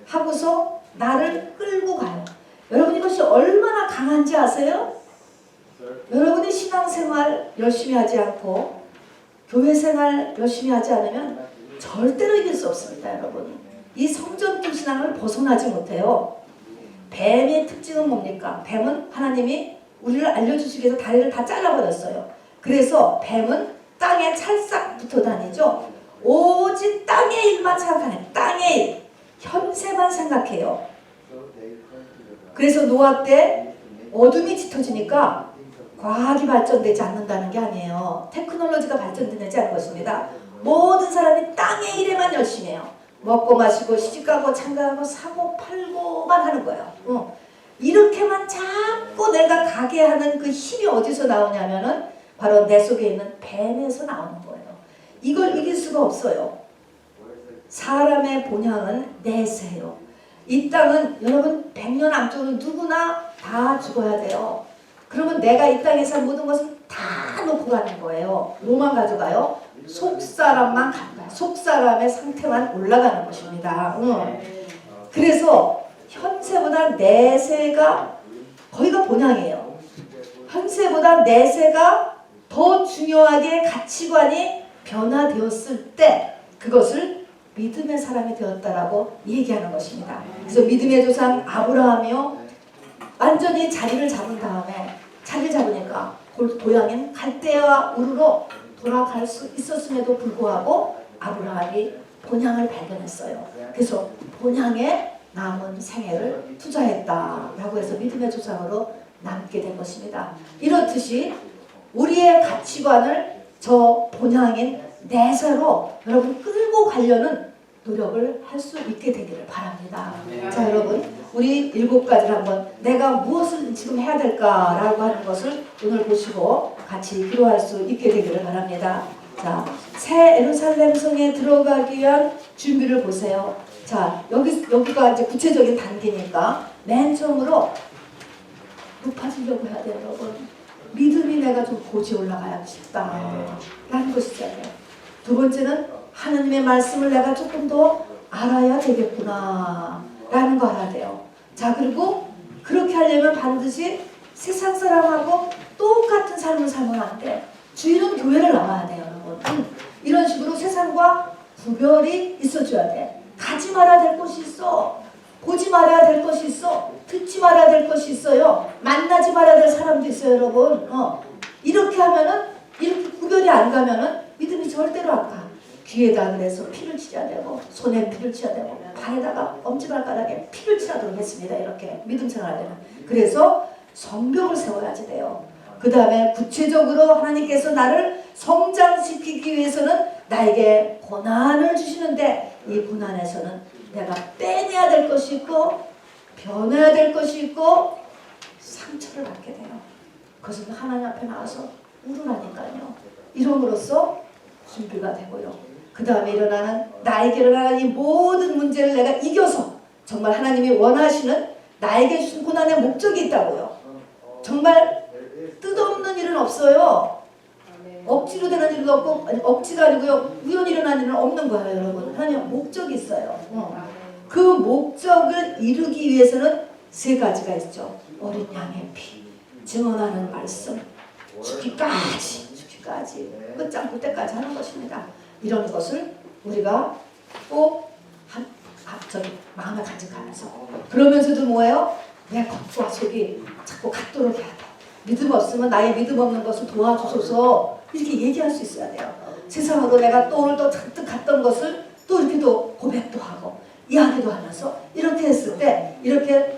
하고서 나를 끌고 가요. 여러분 이것이 얼마나 강한지 아세요? 여러분이 신앙생활 열심히 하지 않고 교회생활 열심히 하지 않으면 절대로 이길 수 없습니다. 여러분 이 성전길 신앙을 벗어나지 못해요. 뱀의 특징은 뭡니까? 뱀은 하나님이 우리를 알려주시기 위해서 다리를 다 잘라버렸어요. 그래서 뱀은 땅에 찰싹 붙어 다니죠. 오직 땅의 일만 생각하네. 땅의 일, 현세만 생각해요. 그래서 노아 때 어둠이 짙어지니까 과학이 발전되지 않는다는 게 아니에요. 테크놀로지가 발전되지 않는 것입니다. 모든 사람이 땅의 일에만 열심히 해요. 먹고 마시고 시집가고 장가가고 사고 팔고만 하는 거예요. 이렇게만 자꾸 내가 가게 하는 그 힘이 어디서 나오냐면은 바로 내 속에 있는 뱀에서 나오는 거예요. 이걸 이길 수가 없어요. 사람의 본향은 내세요. 이 땅은 여러분 100년 앞쪽으로 누구나 다 죽어야 돼요. 그러면 내가 이 땅에 산 모든 것은 다 놓고 가는 거예요. 뭐만 가져가요? 속사람만 가져가요. 속사람의 상태만 올라가는 것입니다. 그래서 현세보다 내세가 거기가 본향이에요. 현세보다 내세가 더 중요하게 가치관이 변화되었을 때 그것을 믿음의 사람이 되었다라고 얘기하는 것입니다. 그래서 믿음의 조상 아브라함이요 완전히 자리를 잡은 다음에 자리를 잡으니까 고향인 갈대아 우르로 돌아갈 수 있었음에도 불구하고 아브라함이 본향을 발견했어요. 그래서 본향에 남은 생애를 투자했다라고 해서 믿음의 조상으로 남게 된 것입니다. 이렇듯이 우리의 가치관을 저 본향인 내세로 여러분 끌고 가려는 노력을 할 수 있게 되기를 바랍니다. 자, 여러분 우리 7가지를 한번 내가 무엇을 지금 해야 될까라고 하는 것을 오늘 보시고 같이 기도할 수 있게 되기를 바랍니다. 자, 새 예루살렘 성에 들어가기 위한 준비를 보세요. 자, 여기가 이제 구체적인 단계니까 맨 처음으로 높아지려고 해야 돼요, 여러분. 믿음이 내가 좀 고지 올라가야 싶다라는 것이잖아요. 두 번째는 하나님의 말씀을 내가 조금 더 알아야 되겠구나 라는 거 알아야 돼요. 자, 그리고 그렇게 하려면 반드시 세상 사람하고 똑같은 삶을 살면 안 돼. 주일은 교회를 나와야 돼요, 여러분. 이런 식으로 세상과 구별이 있어줘야 돼. 가지 말아야 될 곳이 있어. 보지 말아야 될 것이 있어. 듣지 말아야 될 것이 있어요. 만나지 말아야 될 사람도 있어요, 여러분. 이렇게 하면은, 이렇게 구별이 안 가면은 믿음이 절대로 안 가. 귀에다 그래서 피를 치셔야 되고, 손에 피를 치셔야 되고, 발에다가 엄지발가락에 피를 치라도록 했습니다. 이렇게 믿음 생활하려면. 그래서 성벽을 세워야지 돼요. 그 다음에 구체적으로 하나님께서 나를 성장시키기 위해서는 나에게 고난을 주시는데, 이 고난에서는 내가 빼내야 될 것이 있고 변해야 될 것이 있고 상처를 받게 돼요. 그것은 하나님 앞에 나와서 울으라니까요. 이름으로써 준비가 되고요. 그 다음에 나에게 일어나는 이 모든 문제를 내가 이겨서 정말 하나님이 원하시는 나에게 주신 고난의 목적이 있다고요. 정말 뜻없는 일은 없어요. 억지로 되는 일도 없고, 아니, 억지가 아니고요, 우연히 일어나는 일은 없는 거예요, 여러분. 하나님 목적이 있어요. 그 목적을 이루기 위해서는 3가지가 있죠. 어린 양의 피, 증언하는 말씀, 죽기까지 끝장 볼 때까지 하는 것입니다. 이런 것을 우리가 꼭 마음에 간직하면서, 그러면서도 뭐예요? 내 겉과 속이 자꾸 같도록 해야 돼. 믿음 없으면 나의 믿음 없는 것을 도와주소서 이렇게 얘기할 수 있어야 돼요. 세상으로 내가 또 오늘 또 잔뜩 갔던 것을 또 이렇게 또 고백도 하고 이야기도 하면서 이렇게 했을 때, 이렇게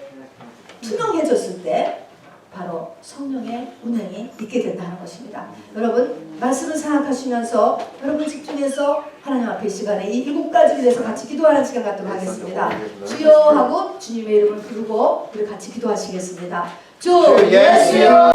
투명해졌을 때 바로 성령의 운행이 있게 된다는 것입니다. 여러분 말씀을 생각하시면서 여러분 집중해서 하나님 앞에 이 시간에 이 7가지에 대해서 같이 기도하는 시간 갖도록 하겠습니다. 주여 하고 주님의 이름을 부르고 우리 같이 기도하시겠습니다. 주 예수여.